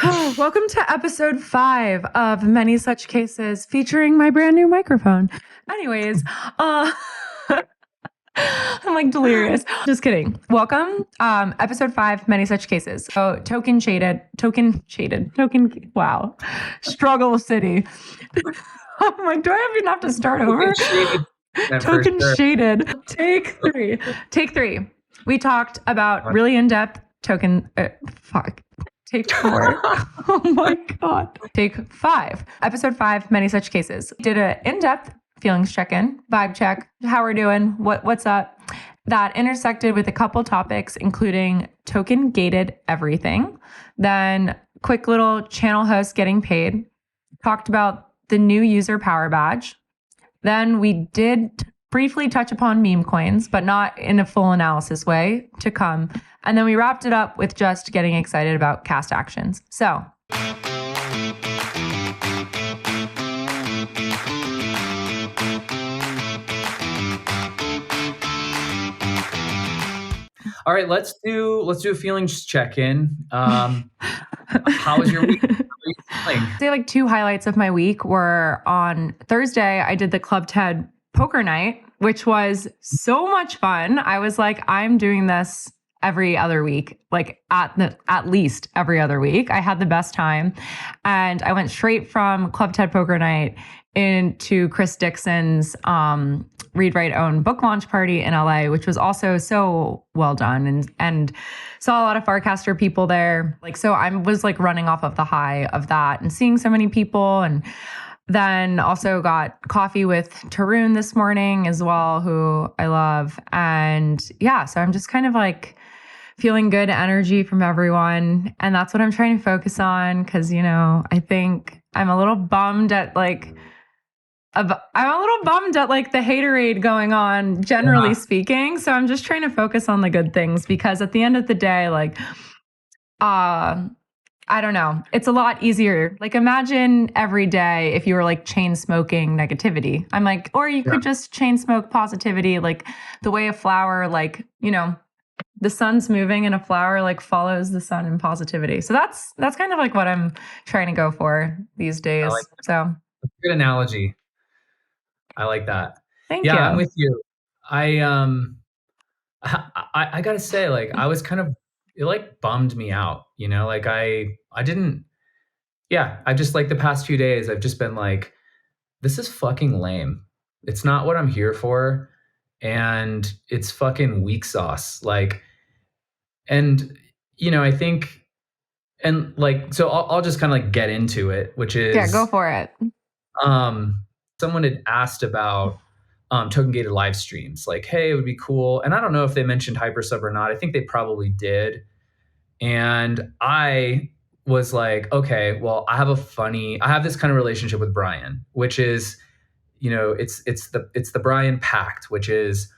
Welcome to episode 5 of Many Such Cases featuring my brand new microphone. Anyways, I'm like delirious. Just kidding. Welcome. Episode 5, Many Such Cases. So wow. Struggle City. I'm like, do I even have to start over? Token shaded. Take 3. We talked about really in-depth token. Take 4. Oh my God. Take 5. Episode 5, Many Such Cases. Did an in-depth feelings check-in, vibe check, how we're doing, what's up. That intersected with a couple topics, including token-gated everything. Then quick little channel host getting paid. Talked about the new user power badge. Then we did briefly touch upon meme coins, but not in a full analysis way to come. And then we wrapped it up with just getting excited about cast actions. So. All right, let's do a feelings check-in. How was your week? How are you feeling? I'd say like 2 highlights of my week were on Thursday, I did the Club TED poker night, which was so much fun. I was like, I'm doing this every other week, like at least every other week. I had the best time. And I went straight from Club TED poker night into Chris Dixon's Read, Write, Own book launch party in LA, which was also so well done, and saw a lot of Farcaster people there. So I was like running off of the high of that and seeing so many people. And then also got coffee with Tarun this morning as well, who I love. And yeah, so I'm just kind of like feeling good energy from everyone. And that's what I'm trying to focus on. Cause I think I'm a little bummed at the haterade going on, generally speaking. So I'm just trying to focus on the good things, because at the end of the day, I don't know, it's a lot easier. Imagine every day if you were chain smoking negativity. I'm like, or you could just chain smoke positivity, the way a flower, the sun's moving and a flower follows the sun in positivity. So that's kind of what I'm trying to go for these days. So good analogy. I like that. Thank you. Yeah, I'm with you. I gotta say, I was kind of, it bummed me out, I didn't, I just the past few days, I've just been this is fucking lame. It's not what I'm here for. And it's fucking weak sauce. And I think, and so I'll just kind of get into it, which is, go for it. Someone had asked about token gated live streams, hey, it would be cool. And I don't know if they mentioned hypersub or not. I think they probably did. And I was like, okay, well, I have this kind of relationship with Brian, which is, it's the Brian pact, which is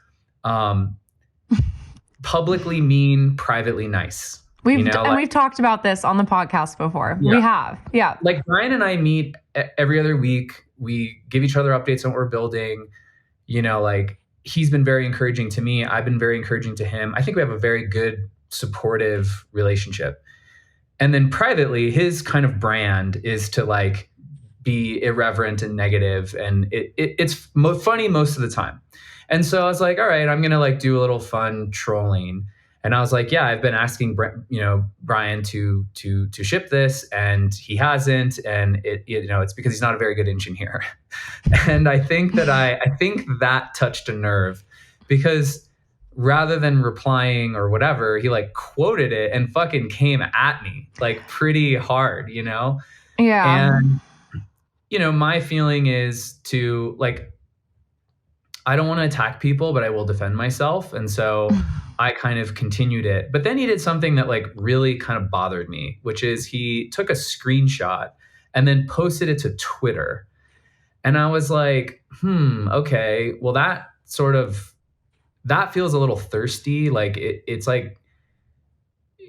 publicly mean, privately nice. We've talked about this on the podcast before. Yeah. We have. Yeah. Brian and I meet every other week. We give each other updates on what we're building. He's been very encouraging to me. I've been very encouraging to him. I think we have a very good, supportive relationship. And then privately, his kind of brand is to be irreverent and negative. And it's funny most of the time. And so I was like, all right, I'm going to do a little fun trolling. And I was like, yeah, I've been asking, Brian to ship this, and he hasn't. And it's because he's not a very good engineer. And I think that touched a nerve, because rather than replying or whatever, he quoted it and fucking came at me pretty hard, Yeah. And, my feeling is to I don't want to attack people, but I will defend myself. And so I kind of continued it. But then he did something that really kind of bothered me, which is he took a screenshot and then posted it to Twitter. And I was like, okay, well, that feels a little thirsty. It's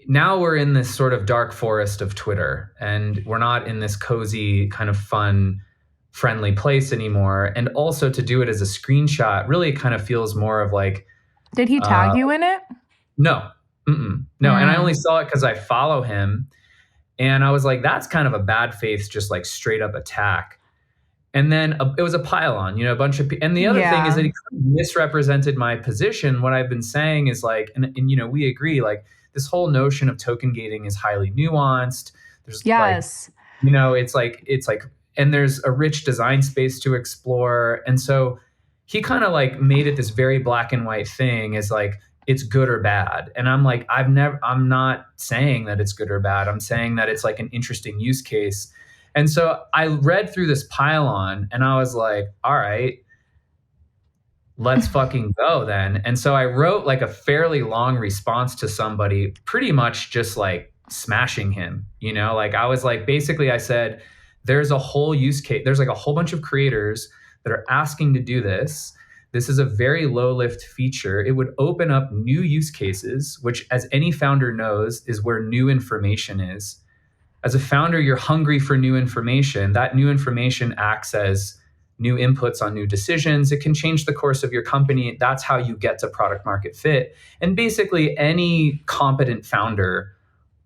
now we're in this sort of dark forest of Twitter, and we're not in this cozy kind of fun, friendly place anymore. And also to do it as a screenshot really kind of feels more of Did he tag you in it? No. No. And I only saw it because I follow him. And I was like, that's kind of a bad faith, just like straight up attack. And then it was a pile-on, a bunch of and the other thing is that he kind of misrepresented my position. What I've been saying is like, and we agree, like this whole notion of token gating is highly nuanced. There's it's like, and there's a rich design space to explore. And so he kind of like made it this very black and white thing, is like, it's good or bad. And I'm like, I'm not saying that it's good or bad. I'm saying that it's like an interesting use case. And so I read through this pile-on and I was like, all right, let's fucking go then. And so I wrote like a fairly long response to somebody, pretty much just like smashing him, like I was like, basically I said, there's a whole use case. There's like a whole bunch of creators that are asking to do this. This is a very low lift feature. It would open up new use cases, which as any founder knows is where new information is. As a founder, you're hungry for new information. That new information acts as new inputs on new decisions. It can change the course of your company. That's how you get to product market fit. And basically, any competent founder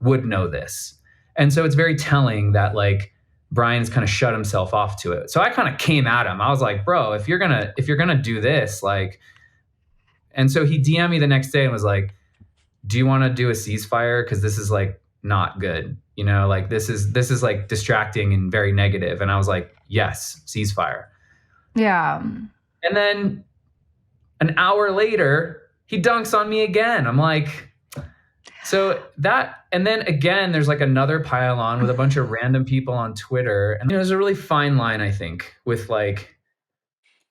would know this. And so it's very telling that like Brian's kind of shut himself off to it. So I kind of came at him. I was like, bro, if you're gonna do this, like, and so he DM'd me the next day and was like, do you want to do a ceasefire? Because this is like not good. Like this is like distracting and very negative. And I was like, yes, ceasefire. Yeah. And then an hour later, he dunks on me again. I'm like, so that, and then again, there's like another pile-on with a bunch of random people on Twitter. And there's a really fine line, I think, with like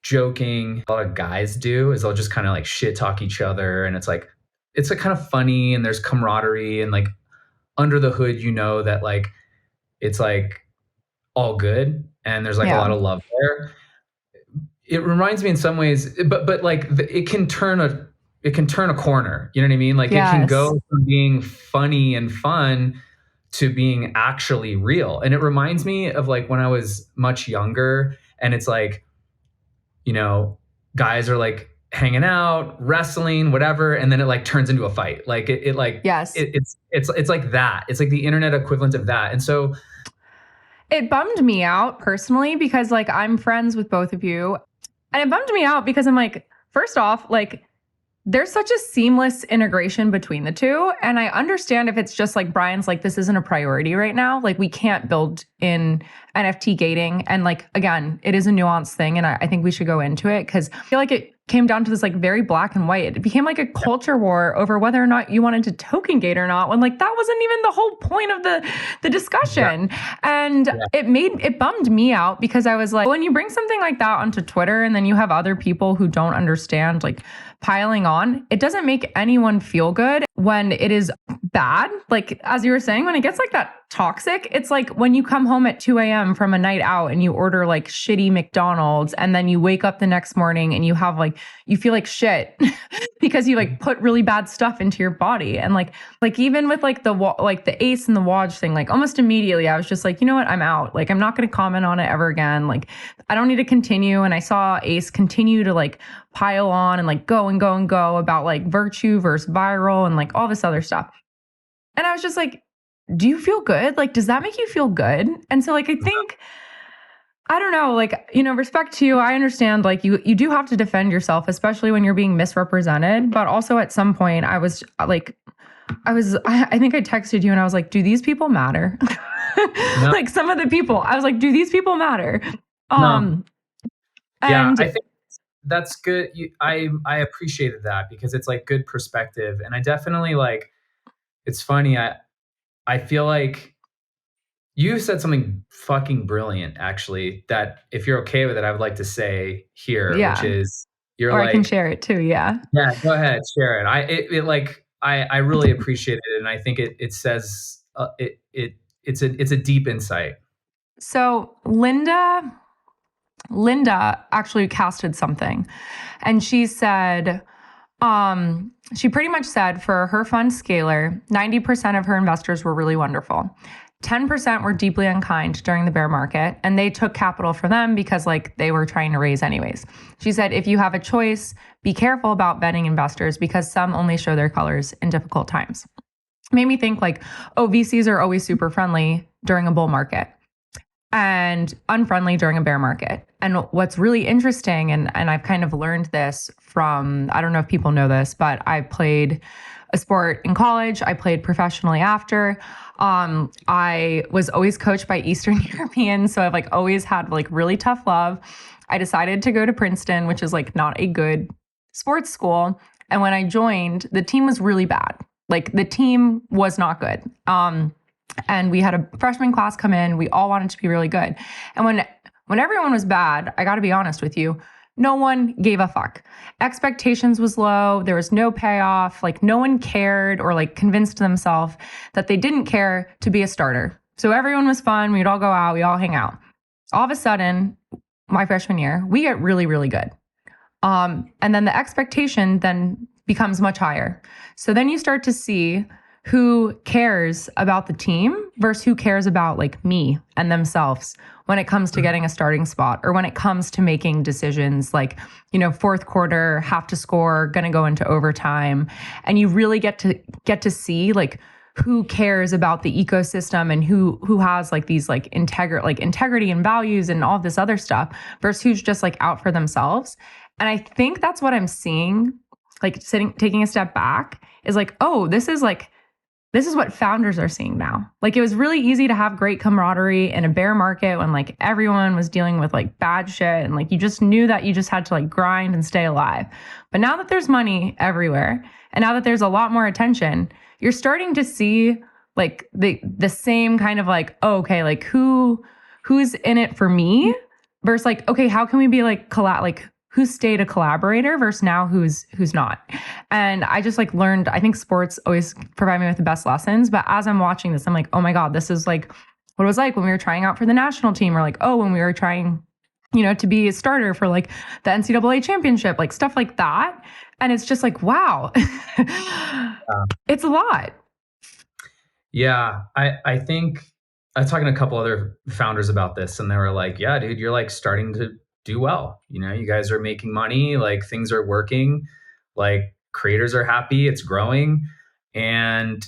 joking. A lot of guys do is they'll just kind of like shit talk each other. And it's like kind of funny and there's camaraderie and like under the hood, that like, it's like all good. And there's like a lot of love there. It reminds me in some ways, but like it can turn a corner. You know what I mean? Like it can go from being funny and fun to being actually real. And it reminds me of like when I was much younger and it's like, guys are like hanging out, wrestling, whatever. And then it like turns into a fight. Like it's like that. It's like the internet equivalent of that. And so it bummed me out personally because like I'm friends with both of you. And it bummed me out because I'm like, first off, like there's such a seamless integration between the two. And I understand if it's just like Brian's like, this isn't a priority right now. Like we can't build in NFT gating. And like, again, it is a nuanced thing. And I think we should go into it because I feel like it came down to this like very black and white. It became like a culture war over whether or not you wanted to token gate or not, when like that wasn't even the whole point of the discussion. Yeah. And it bummed me out because I was like, when you bring something like that onto Twitter and then you have other people who don't understand like piling on, it doesn't make anyone feel good when it is bad. Like, as you were saying, when it gets like that toxic, it's like when you come home at 2 a.m. from a night out and you order like shitty McDonald's and then you wake up the next morning and you have like, you feel like shit because you like put really bad stuff into your body. And like even with like the Ace and the Watch thing, like almost immediately I was just like, you know what, I'm out. Like, I'm not going to comment on it ever again. Like, I don't need to continue. And I saw Ace continue to like pile on and like go about like virtue versus viral and like all this other stuff. And I was just like, do you feel good? Like, does that make you feel good? And so like, I think, I don't know, like, respect to you. I understand like you do have to defend yourself, especially when you're being misrepresented. But also at some point I think I texted you and I was like, do these people matter? No. Like some of the people, I was like, do these people matter? No. Yeah, I think that's good. I appreciated that because it's like good perspective. And I definitely like, it's funny. I feel like you said something fucking brilliant, actually, that if you're okay with it, I would like to say here, which is I can share it too. Yeah. Yeah, go ahead, share it. I really appreciate it. And I think it says, it's a deep insight. So Linda actually casted something and she said, she pretty much said for her fund Scalar, 90% of her investors were really wonderful. 10% were deeply unkind during the bear market, and they took capital for them because like they were trying to raise anyways. She said, if you have a choice, be careful about betting investors because some only show their colors in difficult times. made me think like, oh, VCs are always super friendly during a bull market and unfriendly during a bear market. And what's really interesting, and I've kind of learned this from, I don't know if people know this, but I played a sport in college. I played professionally after. I was always coached by Eastern Europeans. So I've like always had like really tough love. I decided to go to Princeton, which is like not a good sports school. And when I joined, the team was really bad. Like the team was not good. And we had a freshman class come in. We all wanted to be really good. And when everyone was bad, I got to be honest with you, no one gave a fuck. Expectations was low. There was no payoff. Like no one cared or like convinced themselves that they didn't care to be a starter. So everyone was fun. We'd all go out. We all hang out. All of a sudden, my freshman year, we get really, really good. And then the expectation then becomes much higher. So then you start to see who cares about the team versus who cares about like me and themselves when it comes to getting a starting spot or when it comes to making decisions like, you know, fourth quarter, have to score, going to go into overtime. And you really get to see like who cares about the ecosystem and who has like these like integrity and values and all this other stuff versus who's just like out for themselves. And I think that's what I'm seeing, like taking a step back is like, oh, this is what founders are seeing now. Like it was really easy to have great camaraderie in a bear market when like everyone was dealing with like bad shit and like you just knew that you just had to like grind and stay alive. But now that there's money everywhere and now that there's a lot more attention, you're starting to see like the same kind of like, oh, okay, like who's in it for me versus like, okay, how can we be like who stayed a collaborator versus now who's not. And I just like learned, I think sports always provide me with the best lessons. But as I'm watching this, I'm like, oh my God, this is like what it was like when we were trying out for the national team or like, oh, when we were trying, you know, to be a starter for like the NCAA championship, like stuff like that. And it's just like, wow, it's a lot. Yeah. I think I was talking to a couple other founders about this and they were like, yeah, dude, you're like starting to do well. You know, you guys are making money, like things are working, like creators are happy, it's growing, and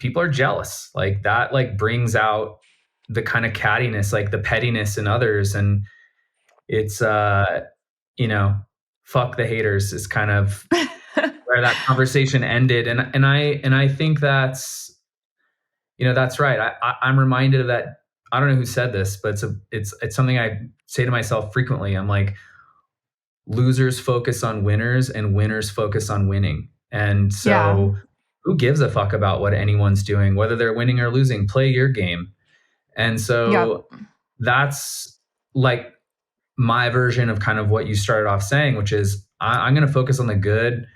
people are jealous. Like that, like brings out the kind of cattiness, like the pettiness in others. And it's, you know, fuck the haters is kind of where that conversation ended. And I think that's, you know, that's right. I'm reminded of that. I don't know who said this, but it's something I say to myself frequently. I'm like, losers focus on winners and winners focus on winning. And so who gives a fuck about what anyone's doing, whether they're winning or losing? Play your game. And so that's like my version of kind of what you started off saying, which is I'm going to focus on the good.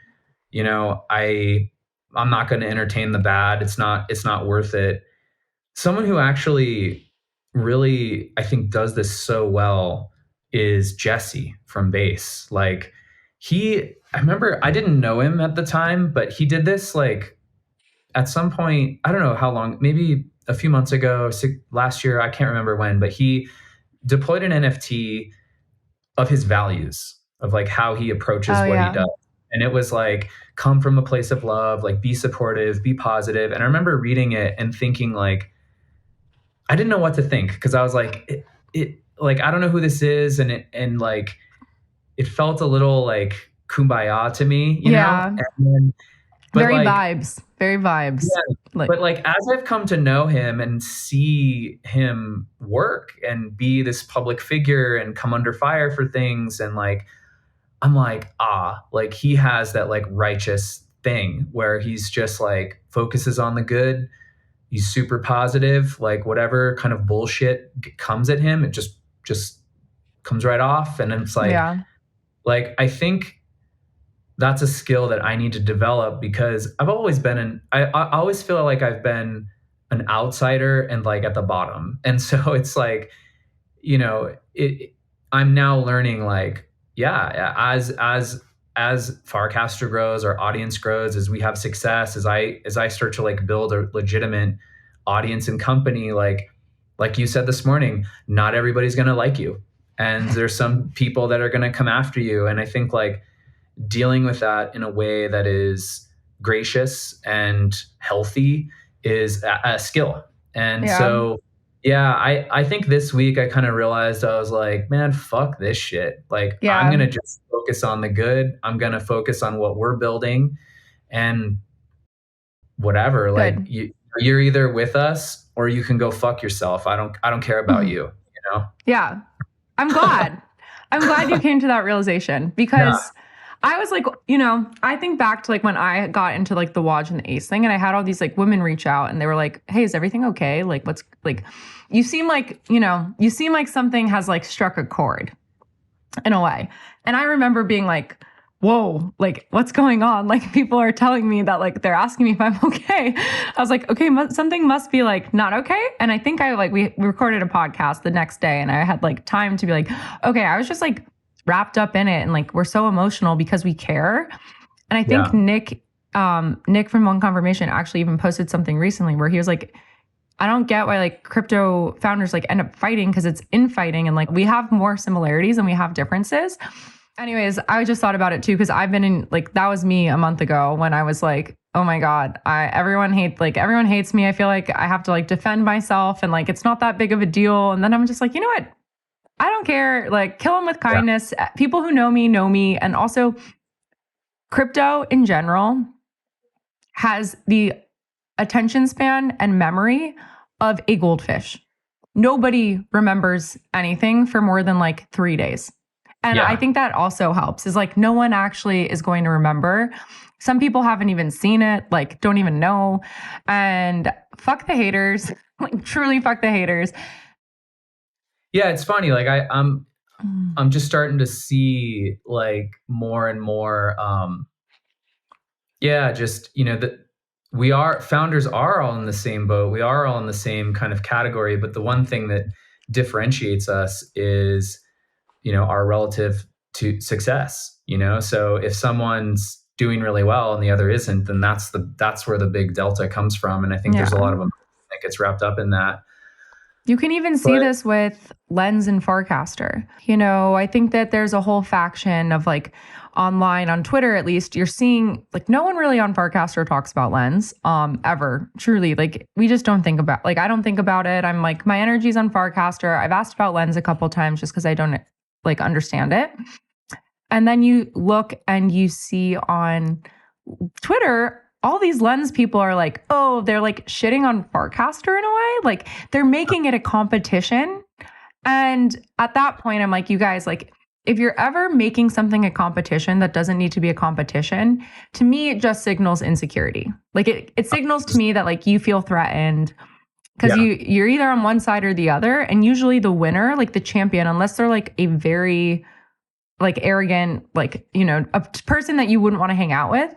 You know, I'm not going to entertain the bad. It's not worth it. Someone who actually really, I think, does this so well is Jesse from Base. Like I remember I didn't know him at the time, but he did this like at some point, I don't know how long, maybe a few months ago, last year, I can't remember when, but he deployed an NFT of his values, of like how he approaches what he does. And it was like, come from a place of love, like be supportive, be positive. And I remember reading it and thinking like, I didn't know what to think because I was like, it like, I don't know who this is. And like, it felt a little like kumbaya to me, you know? Very vibes. Yeah, but like, as I've come to know him and see him work and be this public figure and come under fire for things. And like, I'm like, like he has that like righteous thing where he's just like focuses on the good. He's super positive, like whatever kind of bullshit comes at him, it just comes right off. And it's like, like, I think that's a skill that I need to develop because I've always been I always feel like I've been an outsider and like at the bottom. And so it's like, you know, I'm now learning like, as Farcaster grows, our audience grows, as we have success, as I start to like build a legitimate audience and company, like you said this morning, not everybody's going to like you. And there's some people that are going to come after you. And I think like dealing with that in a way that is gracious and healthy is a skill. And Yeah. so, yeah, I think this week I kind of realized, I was like, man, fuck this shit. Like, I'm going Yeah. to just focus on the good. I'm going to focus on what we're building, and whatever, like Good. you're either with us or you can go fuck yourself. I don't care about you, you know? Yeah. I'm glad. I'm glad you came to that realization, Yeah. because I was like, I think back to like when I got into like the watch and the ace thing, and I had all these like women reach out and they were like, "Hey, is everything okay? Like, what's like, you seem like something has like struck a chord in a way." And I remember being like, whoa, like what's going on? Like people are telling me that, like they're asking me if I'm okay. I was like, okay, something must be like not okay. And I think we recorded a podcast the next day, and I had like time to be like, okay, I was just like wrapped up in it, and like we're so emotional because we care. And I think Yeah. Nick from One Confirmation actually even posted something recently where he was like, I don't get why like crypto founders like end up fighting, because it's infighting, and like we have more similarities than we have differences. Anyways, I just thought about it too, because I've been in like, that was me a month ago when I was like, oh my God, everyone hates me. I feel like I have to like defend myself, and like it's not that big of a deal. And then I'm just like, you know what? I don't care. Like kill them with Yeah. kindness. People who know me. And also crypto in general has the attention span and memory of a goldfish. Nobody remembers anything for more than like 3 days. And I Yeah. think that also helps, is like no one actually is going to remember. Some people haven't even seen it, like don't even know. And fuck the haters, like truly fuck the haters. Yeah. It's funny. Like I'm just starting to see like more and more, yeah, just, that founders are all in the same boat. We are all in the same kind of category. But the one thing that differentiates us is, our relative to success, So if someone's doing really well and the other isn't, then that's where the big delta comes from. And I think there's a Yeah. lot of them that gets wrapped up in that. You can even see But this with Lens and Forecaster. I think that there's a whole faction of like online, on Twitter at least, you're seeing like no one really on Forecaster talks about Lens ever. Truly, like we just don't think about, like I don't think about it. I'm like, my energy's on Forecaster. I've asked about Lens a couple times just because I don't like understand it. And then you look and you see on Twitter, all these Lens people are like, oh, they're like shitting on Farcaster in a way. Like they're making it a competition. And at that point, I'm like, you guys, like, if you're ever making something a competition that doesn't need to be a competition, to me, it just signals insecurity. Like it signals to me that like you feel threatened, because yeah, you're either on one side or the other. And usually the winner, like the champion, unless they're like a very like arrogant, like, a person that you wouldn't want to hang out with,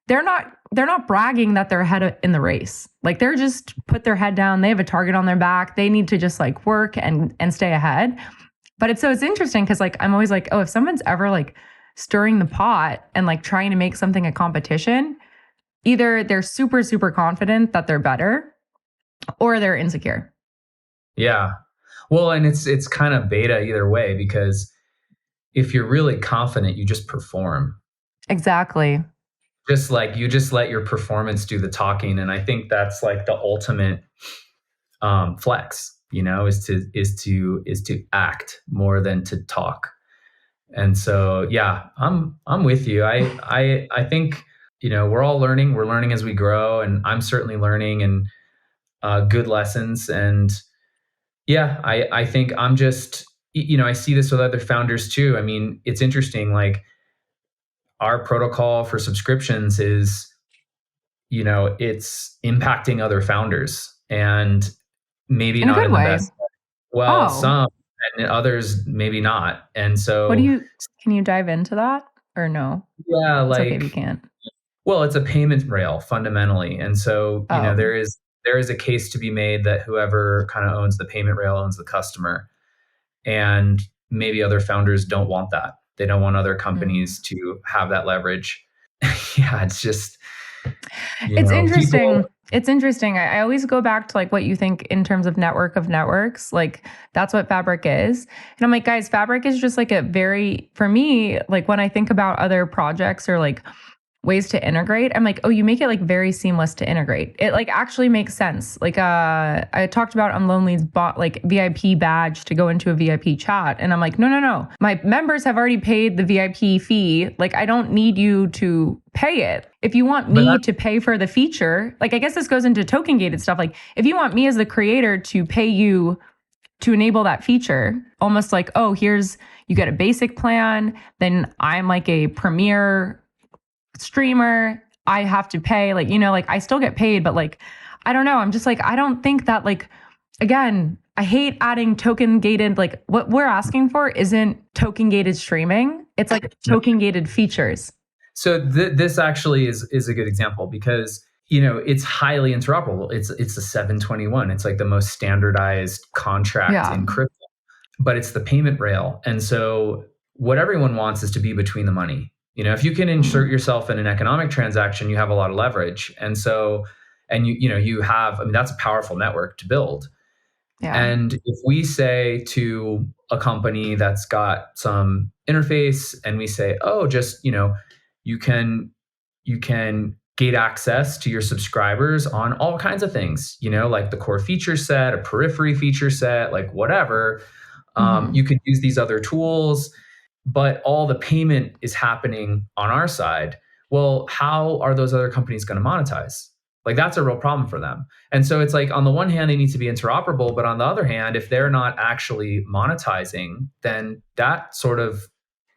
they're not bragging that they're ahead in the race. Like they're just put their head down. They have a target on their back. They need to just like work and stay ahead. But it's interesting because like I'm always like, oh, if someone's ever like stirring the pot and like trying to make something a competition, either they're super, super confident that they're better or they're insecure. yeah. Well, and it's kind of beta either way, because if you're really confident, you just perform. Exactly. Just like you just let your performance do the talking. And I think that's like the ultimate flex, is to act more than to talk. And so, yeah, I'm with you. I think, we're all learning. We're learning as we grow, and I'm certainly learning, and good lessons. And yeah, I think I'm just, I see this with other founders too. I mean, it's interesting. Like our protocol for subscriptions is, it's impacting other founders, and maybe In a not good in the way. best. Well, Oh, some, and others maybe not. And what do so, you, can you dive into that or no? yeah, It's okay if you like, can't. well, it's a payment rail fundamentally. And so, Oh, there is a case to be made that whoever kind of owns the payment rail owns the customer. And maybe other founders don't want that. They don't want other mm. companies to have that leverage. Yeah, it's just, It's people. interesting. It's interesting. I always go back to like what you think in terms of network of networks. Like that's what Fabric is. And I'm like, guys, Fabric is just like a very, for me, like when I think about other projects or like ways to integrate. I'm like, oh, you make it like very seamless to integrate. It like actually makes sense. Like I talked about on Lonely's bought like VIP badge to go into a VIP chat. And I'm like, no. My members have already paid the VIP fee. Like I don't need you to pay it. If you want me to pay for the feature, like I guess this goes into token gated stuff. Like if you want me as the creator to pay you to enable that feature, almost like, oh, here's, you get a basic plan, then I'm like a premier streamer, I have to pay, like, you know, like I still get paid, but like, I don't know. I'm just like, I don't think that like, again, I hate adding token gated, like what we're asking for isn't token gated streaming. It's like token gated features. So this actually is a good example because, you know, it's highly interoperable. It's a 721. It's like the most standardized contract in crypto, but it's the payment rail. And so what everyone wants is to be between the money. You know, if you can insert yourself in an economic transaction, you have a lot of leverage. And so, and you have, I mean, that's a powerful network to build. Yeah. And if we say to a company that's got some interface and we say, oh, just, you know, you can gate access to your subscribers on all kinds of things, you know, like the core feature set, a periphery feature set, like whatever. You could use these other tools, but all the payment is happening on our side. Well, how are those other companies going to monetize? Like that's a real problem for them. And so it's like, on the one hand, they need to be interoperable, but on the other hand, if they're not actually monetizing, then that sort of,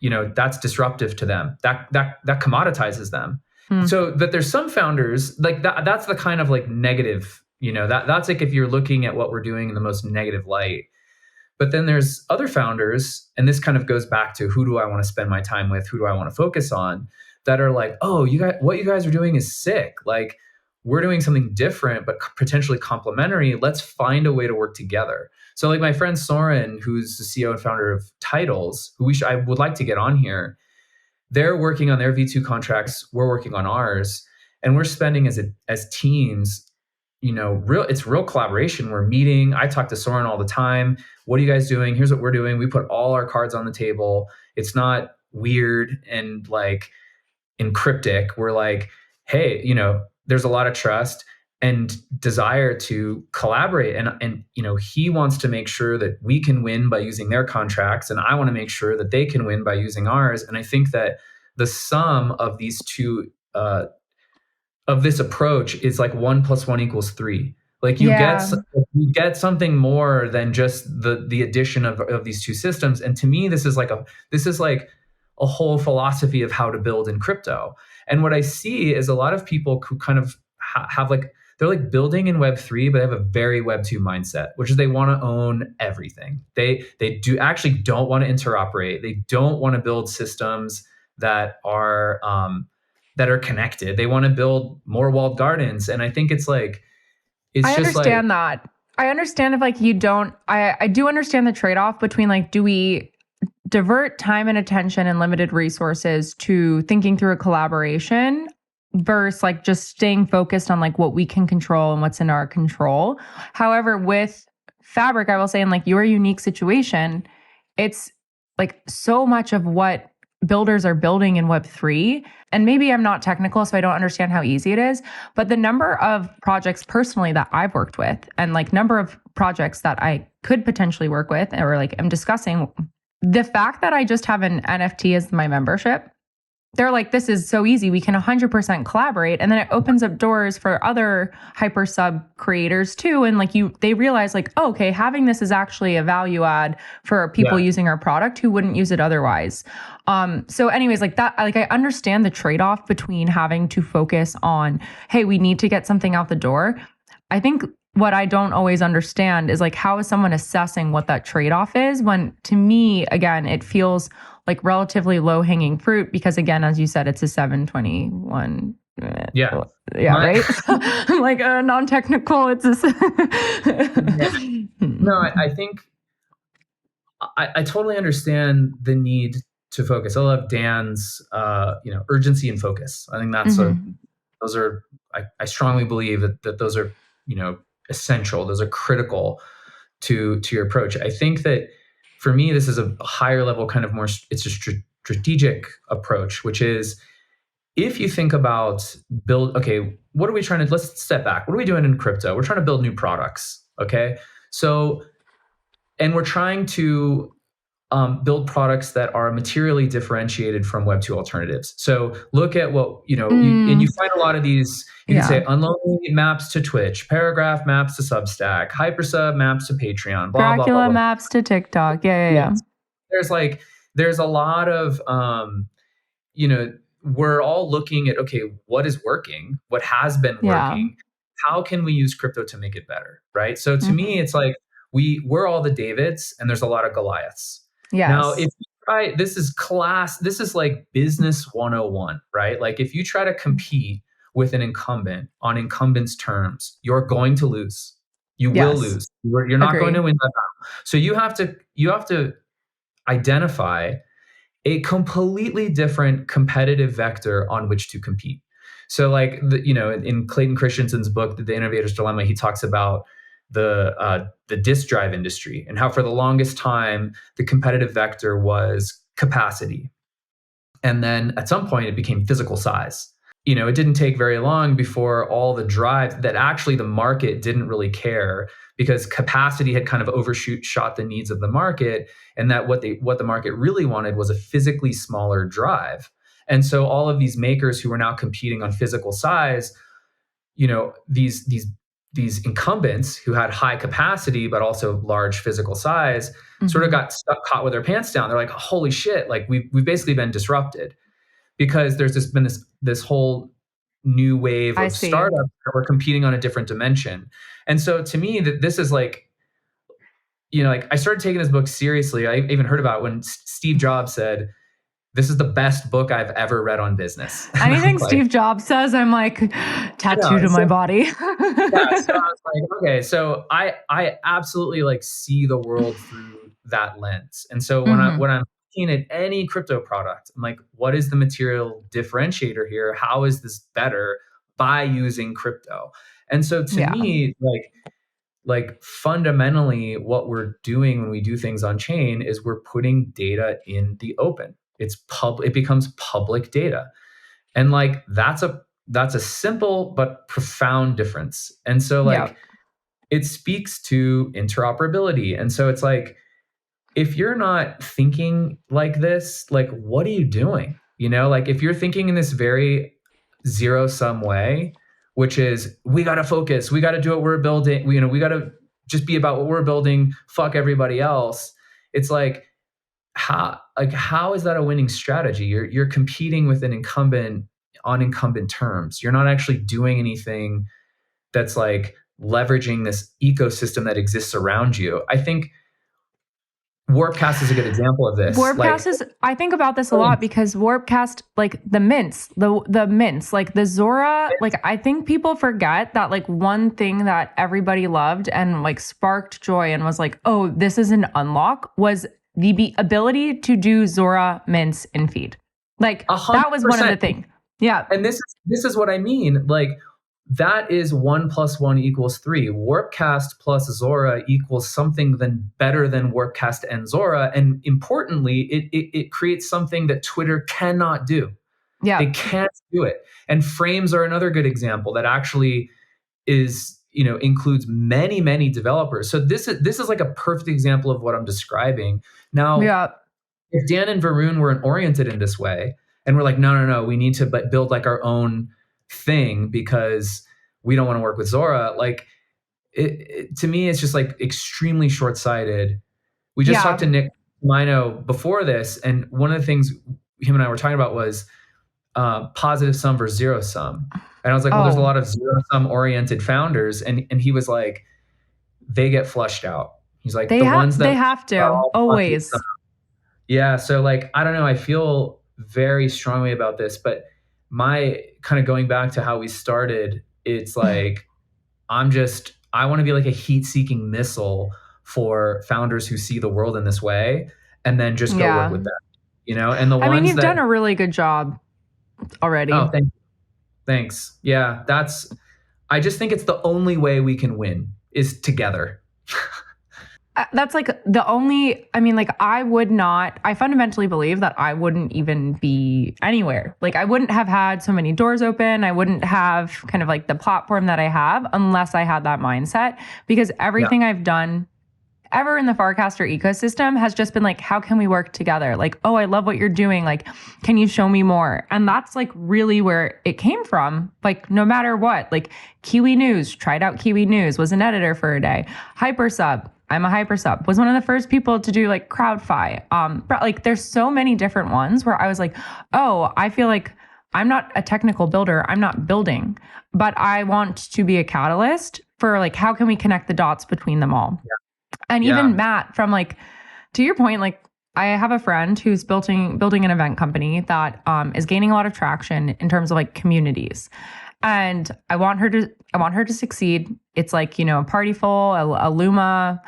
you know, that's disruptive to them. That commoditizes them. So that there's some founders like that's the kind of like negative, you know, that's like if you're looking at what we're doing in the most negative light. But then there's other founders, and this kind of goes back to who do I want to spend my time with? Who do I want to focus on? That are like, oh, what you guys are doing is sick. Like we're doing something different, but potentially complementary. Let's find a way to work together. So like my friend Soren, who's the CEO and founder of Titles, who I would like to get on here. They're working on their V2 contracts. We're working on ours, and we're spending as teams. You know, it's real collaboration. We're meeting. I talk to Soren all the time. What are you guys doing? Here's what we're doing. We put all our cards on the table. It's not weird and like cryptic. We're like, hey, you know, there's a lot of trust and desire to collaborate. And you know, he wants to make sure that we can win by using their contracts, and I want to make sure that they can win by using ours. And I think that the sum of these two of this approach is like 1 + 1 = 3. Like you get something more than just the addition of these two systems. And to me, this is like a whole philosophy of how to build in crypto. And what I see is a lot of people who kind of have like, they're like building in Web3, but they have a very Web2 mindset, which is they want to own everything. They don't want to interoperate. They don't want to build systems that are connected. They want to build more walled gardens. And I think it's like, I understand that. I understand if like you don't, I do understand the trade-off between like, do we divert time and attention and limited resources to thinking through a collaboration versus like just staying focused on like what we can control and what's in our control. However, with Fabric, I will say in like your unique situation, it's like so much of what builders are building in Web3. And maybe I'm not technical, so I don't understand how easy it is. But the number of projects personally that I've worked with and like number of projects that I could potentially work with or like I'm discussing, the fact that I just have an NFT as my membership, they're like, this is so easy. We can 100% collaborate. And then it opens up doors for other hyper sub creators too. And like they realize like, oh, okay, having this is actually a value add for people using our product who wouldn't use it otherwise. So anyways, like that, like I understand the trade-off between having to focus on, hey, we need to get something out the door. I think what I don't always understand is like, how is someone assessing what that trade-off is when to me, again, it feels like relatively low hanging fruit because again, as you said, it's a 721. Yeah, right. I'm like non-technical. It's a no. I think I totally understand the need to focus. I love Dan's urgency and focus. I think that's those are. I strongly believe that those are essential. Those are critical to your approach. I think that. For me, this is a higher level kind of more, it's a strategic approach, which is if you think about okay, what are we trying to, let's step back. What are we doing in crypto? We're trying to build new products. Okay. So, and we're trying to build products that are materially differentiated from Web2 alternatives. So look at what, and you find a lot of these, you can Yeah. say Unlonely maps to Twitch, Paragraph maps to Substack, Hypersub maps to Patreon, blah, blah, blah, Dracula blah. maps to TikTok. Yeah. Yes. There's a lot of, we're all looking at, okay, what is working? What has been Yeah. working? How can we use crypto to make it better? Right. So to me, Mhm. it's like we're all the Davids and there's a lot of Goliaths. Now, if Yes. you try, this is like business 101, right? Like if you try to compete with an incumbent on incumbent's terms, you're going to lose. You will Yes. lose. You're not going Agree. to win that battle. So you have to identify a completely different competitive vector on which to compete. So, like in Clayton Christensen's book, The Innovator's Dilemma, he talks about the disk drive industry and how for the longest time the competitive vector was capacity, and then at some point it became physical size. It didn't take very long before all the drive that actually the market didn't really care, because capacity had kind of overshot the needs of the market, and that what the market really wanted was a physically smaller drive. And so all of these makers who were now competing on physical size, these incumbents who had high capacity but also large physical size, sort of got caught with their pants down. They're like, holy shit, like we've basically been disrupted, because there's been this whole new wave I of see. startups that were competing on a different dimension. And so to me, that this is like, like I started taking this book seriously. I even heard about it when Steve Jobs said, "This is the best book I've ever read on business." And I'm Anything like, Steve Jobs says, I'm like yeah. tattooed on my So, body. yeah. So I was like, okay, so I absolutely like see the world through that lens. And so when I'm looking at any crypto product, I'm like, what is the material differentiator here? How is this better by using crypto? And so to Yeah. me, like fundamentally what we're doing when we do things on chain is we're putting data in the open. It becomes public data. And like that's a simple but profound difference. And so Yeah. like it speaks to interoperability. And so it's like, if you're not thinking like this, like what are you doing? Like if you're thinking in this very zero sum way, which is we got to focus, we got to do what we're building, we got to just be about what we're building, fuck everybody else. It's like, how is that a winning strategy? You're competing with an incumbent on incumbent terms. You're not actually doing anything that's like leveraging this ecosystem that exists around you. I think Warpcast is a good example of this. Like, Warpcast is, I think about this a lot because Warpcast, like the mints, the mints, like the Zora, like I think people forget that like one thing that everybody loved and like sparked joy and was like, oh, this is an unlock, was the ability to do Zora mints in feed. Like 100%. that was one of the things. Yeah. And this is what I mean. Like, that is 1 + 1 = 3. Warpcast plus Zora equals something better than Warpcast and Zora. And importantly, it creates something that Twitter cannot do. Yeah. They can't do it. And frames are another good example that actually is, includes many, many developers. So this is like a perfect example of what I'm describing. Now, Yeah. if Dan and Varun weren't oriented in this way, and we're like, no, we need to build like our own thing because we don't want to work with Zora, like to me, it's just like extremely short-sighted. We just talked to Nick Mino before this, and one of the things him and I were talking about was positive sum versus zero sum. And I was like, well, there's a lot of zero sum oriented founders, and he was like, they get flushed out. He's like, the ones that they have to always. Yeah. So like, I don't know. I feel very strongly about this, but my kind of going back to how we started, it's like, I want to be like a heat seeking missile for founders who see the world in this way and then just go work with them, and the ones you've done a really good job already. Oh, thanks. Yeah. I just think it's the only way we can win is together. That's like the only, I mean, like I fundamentally believe that I wouldn't even be anywhere. Like I wouldn't have had so many doors open. I wouldn't have kind of like the platform that I have unless I had that mindset, because Yeah. everything I've done ever in the Farcaster ecosystem has just been like, how can we work together? Like, oh, I love what you're doing. Like, can you show me more? And that's like really where it came from. Like, no matter what, like Kiwi News, tried out Kiwi News, was an editor for a day. Hypersub, I'm a hypersub, was one of the first people to do like CrowdFi. But like, there's so many different ones where I was like, oh, I feel like I'm not a technical builder. I'm not building, but I want to be a catalyst for like, how can we connect the dots between them all? And even Matt, from like, to your point, like I have a friend who's building an event company that is gaining a lot of traction in terms of like communities. And I want her to succeed. It's like, you know, a Partyful, a Luma,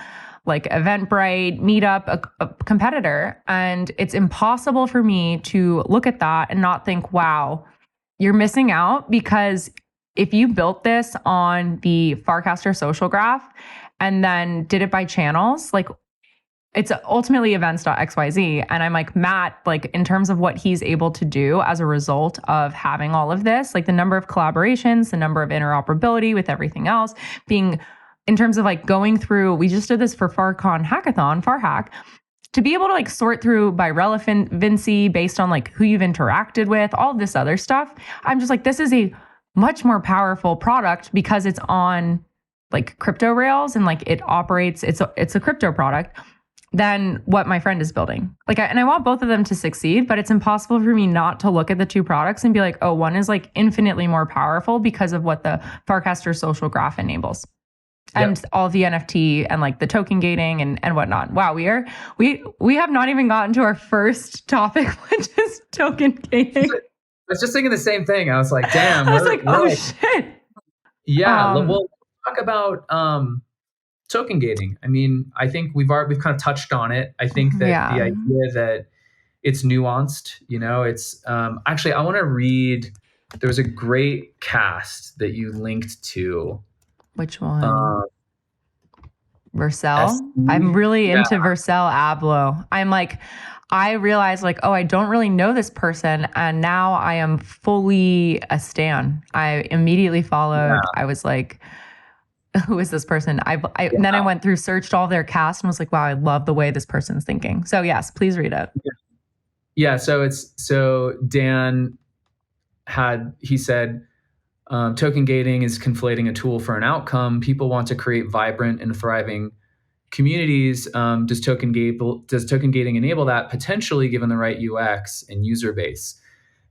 like Eventbrite, Meetup, a competitor. And it's impossible for me to look at that and not think, wow, you're missing out, because if you built this on the Farcaster social graph and then did it by channels, like it's ultimately events.xyz. And I'm like, Matt, like in terms of what he's able to do as a result of having all of this, like the number of collaborations, the number of interoperability with everything else, being in terms of like going through, we just did this for FarCon Hackathon, FarHack, to be able to like sort through by relevancy based on like who you've interacted with, all this other stuff. I'm just like, this is a much more powerful product because it's on like crypto rails and like it operates, it's a crypto product than what my friend is building. Like, and I want both of them to succeed, but it's impossible for me not to look at the two products and be like, oh, one is like infinitely more powerful because of what the Farcaster social graph enables. And all the NFT and like the token gating and whatnot. Wow, we have not even gotten to our first topic, which is token gating. I was just thinking the same thing. I was like, damn. I was like, oh shit. Yeah, we'll talk about token gating. I mean, I think we've kind of touched on it. I think that the idea that it's nuanced, you know, it's actually, I want to read, there was a great cast that you linked to. Which one? Vercel? I'm really into Vercel Abloh. I'm like, I realized like, oh, I don't really know this person. And now I am fully a stan. I immediately followed. Yeah. I was like, who is this person? And then I went through, searched all their cast and was like, wow, I love the way this person's thinking. So yes, please read it. Yeah. So Dan he said, token gating is conflating a tool for an outcome. People want to create vibrant and thriving communities. Does token gating enable that? Potentially, given the right UX and user base.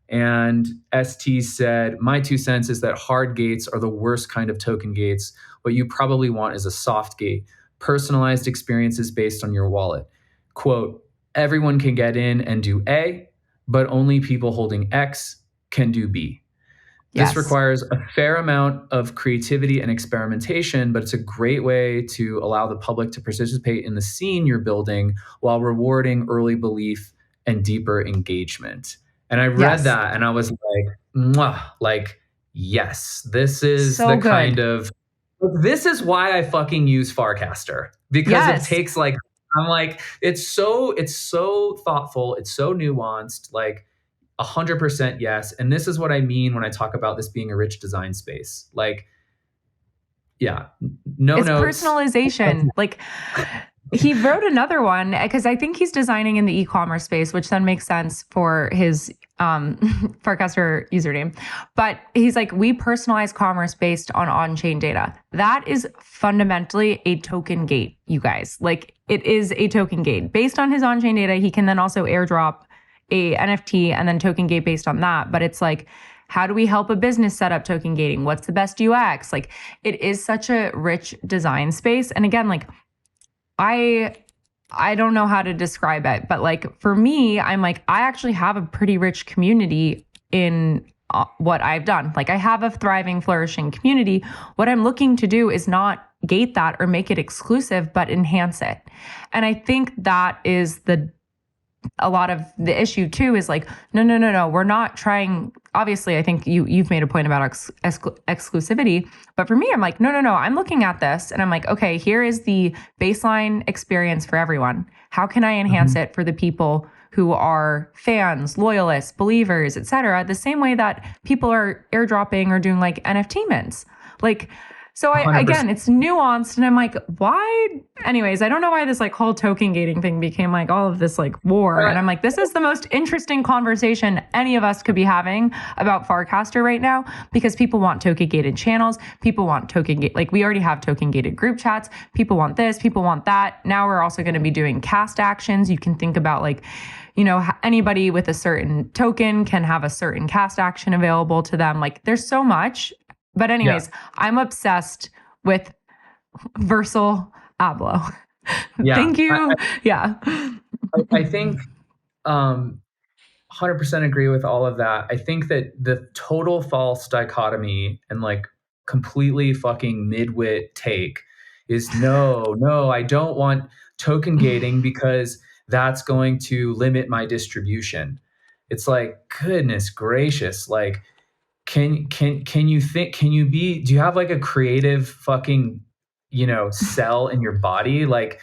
And ST said, my 2 cents is that hard gates are the worst kind of token gates. What you probably want is a soft gate, personalized experiences based on your wallet. Quote, everyone can get in and do A, but only people holding X can do B. This requires a fair amount of creativity and experimentation, but it's a great way to allow the public to participate in the scene you're building while rewarding early belief and deeper engagement. And I read that and I was like, mwah, like, yes, this is so the good kind of, this is why I fucking use Farcaster, because it takes like, I'm like, it's so thoughtful. It's so nuanced. Like, 100% yes. And this is what I mean when I talk about this being a rich design space. Like, yeah, it's personalization. Like he wrote another one because I think he's designing in the e-commerce space, which then makes sense for his Farcaster username. But he's like, we personalize commerce based on on-chain data. That is fundamentally a token gate, you guys. Like it is a token gate. Based on his on-chain data, he can then also airdrop a NFT and then token gate based on that. But it's like, how do we help a business set up token gating? What's the best UX? Like it is such a rich design space. And again, like I don't know how to describe it, but like for me, I'm like, I actually have a pretty rich community in what I've done. Like I have a thriving, flourishing community. What I'm looking to do is not gate that or make it exclusive, but enhance it. And I think that is a lot of the issue too is like, no, we're not trying. Obviously, I think you've made a point about exclusivity, but for me, I'm like, no, I'm looking at this and I'm like, okay, here is the baseline experience for everyone. How can I enhance it for the people who are fans, loyalists, believers, etc., the same way that people are airdropping or doing like NFT mints. Like, so again, it's nuanced, and I'm like, why? Anyways, I don't know why this like whole token gating thing became like all of this like war. And I'm like, this is the most interesting conversation any of us could be having about Farcaster right now, because people want token gated channels. People want like we already have token gated group chats. People want this, people want that. Now we're also going to be doing cast actions. You can think about like, anybody with a certain token can have a certain cast action available to them. Like there's so much. But anyways, I'm obsessed with Versal Ablo. Yeah. Thank you. I think 100% agree with all of that. I think that the total false dichotomy and like completely fucking midwit take is no, I don't want token gating because that's going to limit my distribution. It's like, goodness gracious, like can you do you have like a creative fucking cell in your body? Like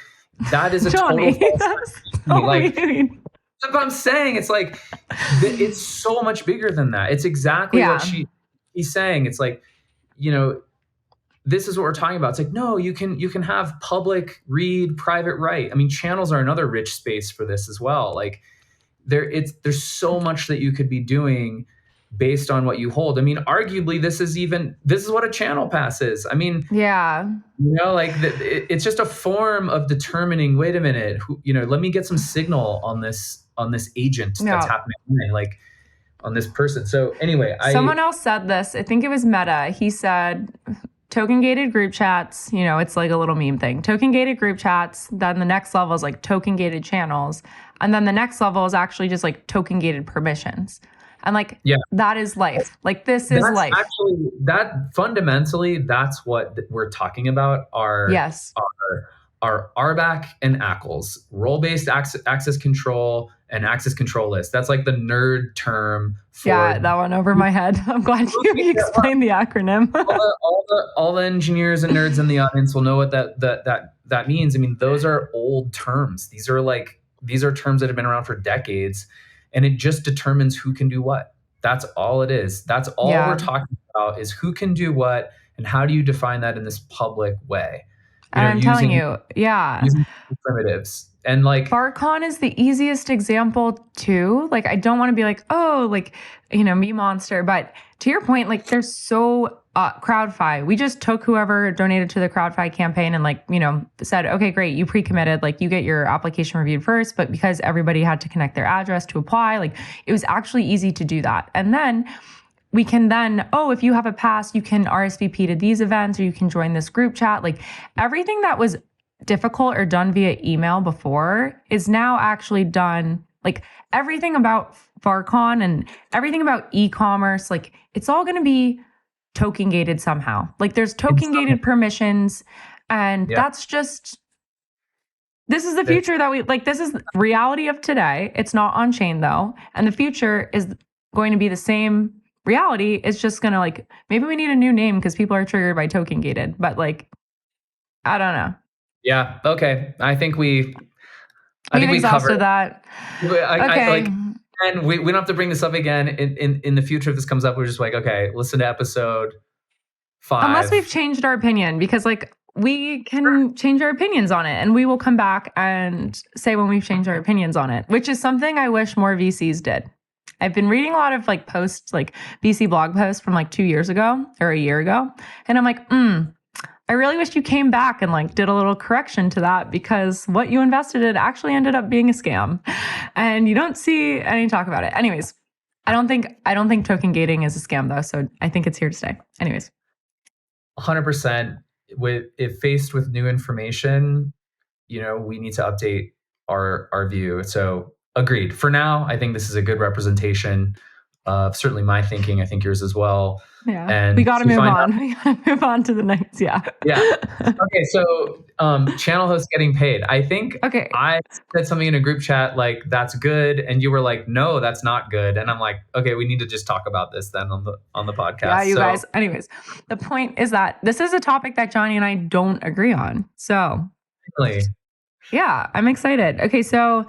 that is a Johnny, total like that's what I'm saying. It's like it's so much bigger than that. It's exactly what he's saying. It's like, this is what we're talking about. It's like, no, you can have public read, private write. I mean, channels are another rich space for this as well. Like there's so much that you could be doing based on what you hold. I mean, arguably, this is what a channel pass is. I mean, like it's just a form of determining. Wait a minute, let me get some signal on this agent that's happening, like on this person. So anyway, someone else said this. I think it was Meta. He said, token gated group chats. It's like a little meme thing. Token gated group chats. Then the next level is like token gated channels, and then the next level is actually just like token gated permissions. And like, that is life. Like this is life. Actually, that fundamentally, that's what we're talking about. Our RBAC and ACLs, role-based access control and access control list. That's like the nerd term for that one over my head. I'm glad you explained the acronym. all the engineers and nerds in the audience will know what that means. I mean, those are old terms. These are terms that have been around for decades. And it just determines who can do what. That's all it is. That's all we're talking about is who can do what and how do you define that in this public way? And I'm telling you, using primitives. And like Farcon is the easiest example too. Like I don't want to be like, oh, like, me monster. But to your point, like there's so CrowdFi. We just took whoever donated to the CrowdFi campaign and like, said, okay, great, you pre-committed, like you get your application reviewed first. But because everybody had to connect their address to apply, like it was actually easy to do that. And then we can if you have a pass, you can RSVP to these events or you can join this group chat. Like everything that was difficult or done via email before is now actually done. Like everything about Farcon and everything about e-commerce, like it's all going to be token gated somehow. Like there's token gated permissions, and that's just, this is the future that this is reality of today. It's not on chain though. And the future is going to be the same reality. It's just going to like, maybe we need a new name because people are triggered by token gated, but like, I don't know. Yeah. Okay. I think we exhausted that. Okay. And we don't have to bring this up again in the future. If this comes up, we're just like, okay, listen to episode 5. Unless we've changed our opinion, because like we can change our opinions on it and we will come back and say when we've changed our opinions on it, which is something I wish more VCs did. I've been reading a lot of like posts, like VC blog posts from like 2 years ago or a year ago. And I'm like, I really wish you came back and like did a little correction to that, because what you invested in actually ended up being a scam, and you don't see any talk about it. Anyways, I don't think token gating is a scam though, so I think it's here to stay. Anyways, 100%. If faced with new information, we need to update our view. So agreed. For now, I think this is a good representation certainly my thinking. I think yours as well. Yeah. And we got to move find on. We got to move on to the next. Yeah. Okay. So, channel hosts getting paid. I think Okay. I said something in a group chat like, that's good. And you were like, no, that's not good. And I'm like, okay, we need to just talk about this then on the podcast. Yeah, you guys. Anyways, the point is that this is a topic that Johnny and I don't agree on. So really? Yeah, I'm excited. Okay. So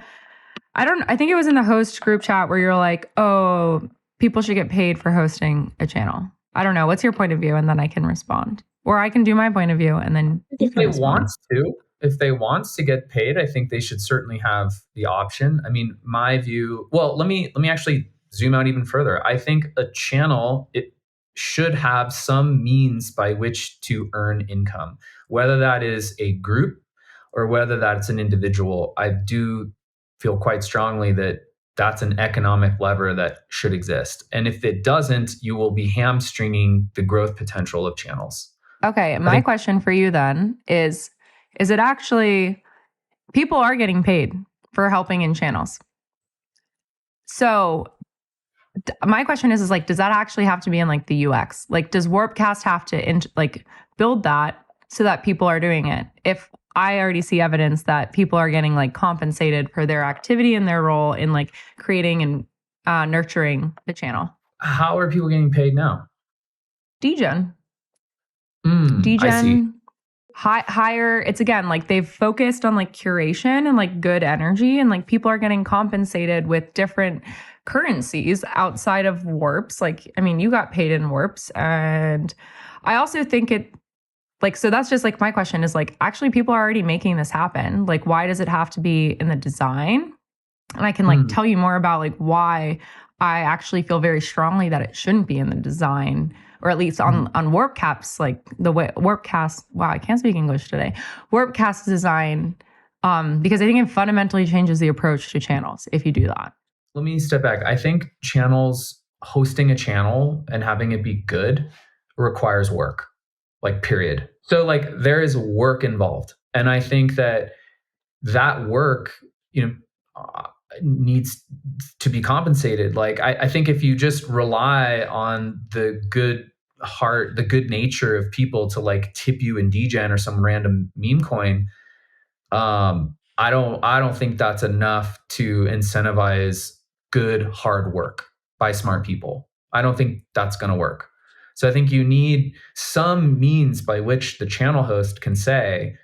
I think it was in the host group chat where you're like, oh, people should get paid for hosting a channel. I don't know. What's your point of view? And then I can respond. Or I can do my point of view and then if they want to get paid, I think they should certainly have the option. I mean, my view, well, let me actually zoom out even further. I think a channel, it should have some means by which to earn income, whether that is a group or whether that's an individual. I do feel quite strongly that that's an economic lever that should exist. And if it doesn't, you will be hamstringing the growth potential of channels. Okay. My question for you then is it actually, people are getting paid for helping in channels. So my question is like, does that actually have to be in like the UX? Like, does Warpcast have to build that so that people are doing it? If I already see evidence that people are getting like compensated for their activity and their role in like creating and nurturing the channel. How are people getting paid now? DGen. I see. Higher. It's again, like they've focused on like curation and like good energy, and like people are getting compensated with different currencies outside of warps. Like, I mean, you got paid in warps. And I also think so that's just like my question is like, actually people are already making this happen. Like, why does it have to be in the design? And I can like tell you more about like why I actually feel very strongly that it shouldn't be in the design, or at least on Warpcast, like the way Warpcast, wow, I can't speak English today. Warpcast design, because I think it fundamentally changes the approach to channels if you do that. Let me step back. I think hosting a channel and having it be good requires work, like period. So like there is work involved. And I think that work, needs to be compensated. Like I think if you just rely on the good heart, the good nature of people to like tip you in DGen or some random meme coin, I don't think that's enough to incentivize good hard work by smart people. I don't think that's going to work. So I think you need some means by which the channel host can say,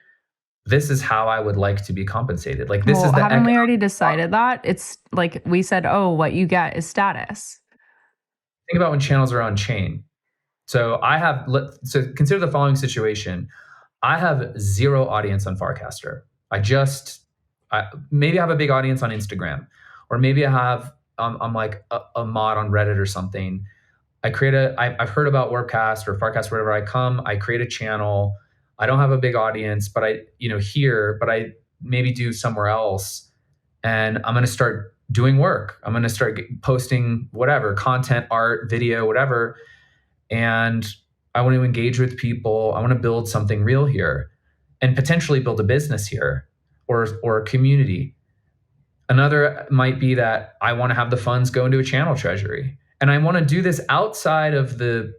this is how I would like to be compensated. Like this is the haven't we already decided that? It's like we said, oh, what you get is status. Think about when channels are on chain. So consider the following situation. I have 0 audience on Farcaster. I maybe have a big audience on Instagram, or maybe I have I'm like a mod on Reddit or something. I've heard about Warpcast or Farcast, whatever. I create a channel. I don't have a big audience, but I maybe do somewhere else, and I'm going to start doing work. I'm going to start posting whatever content, art, video, whatever, and I want to engage with people. I want to build something real here, and potentially build a business here, or a community. Another might be that I want to have the funds go into a channel treasury, and I want to do this outside of the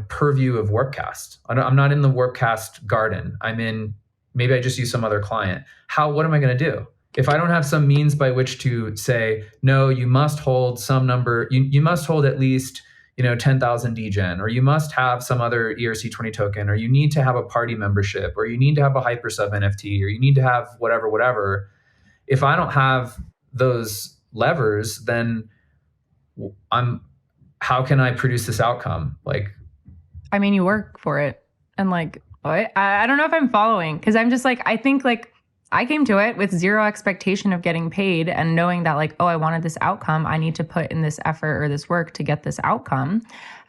purview of Warpcast. I'm not in the Warpcast garden. Maybe I just use some other client. What am I going to do? If I don't have some means by which to say, no, you must hold some number, you must hold at least 10,000 DGen, or you must have some other ERC20 token, or you need to have a party membership, or you need to have a hypersub NFT, or you need to have whatever. If I don't have those levers, then how can I produce this outcome? Like, I mean, you work for it, and like, I don't know if I'm following, because I'm just like, I think like I came to it with 0 expectation of getting paid, and knowing that like, oh, I wanted this outcome, I need to put in this effort or this work to get this outcome,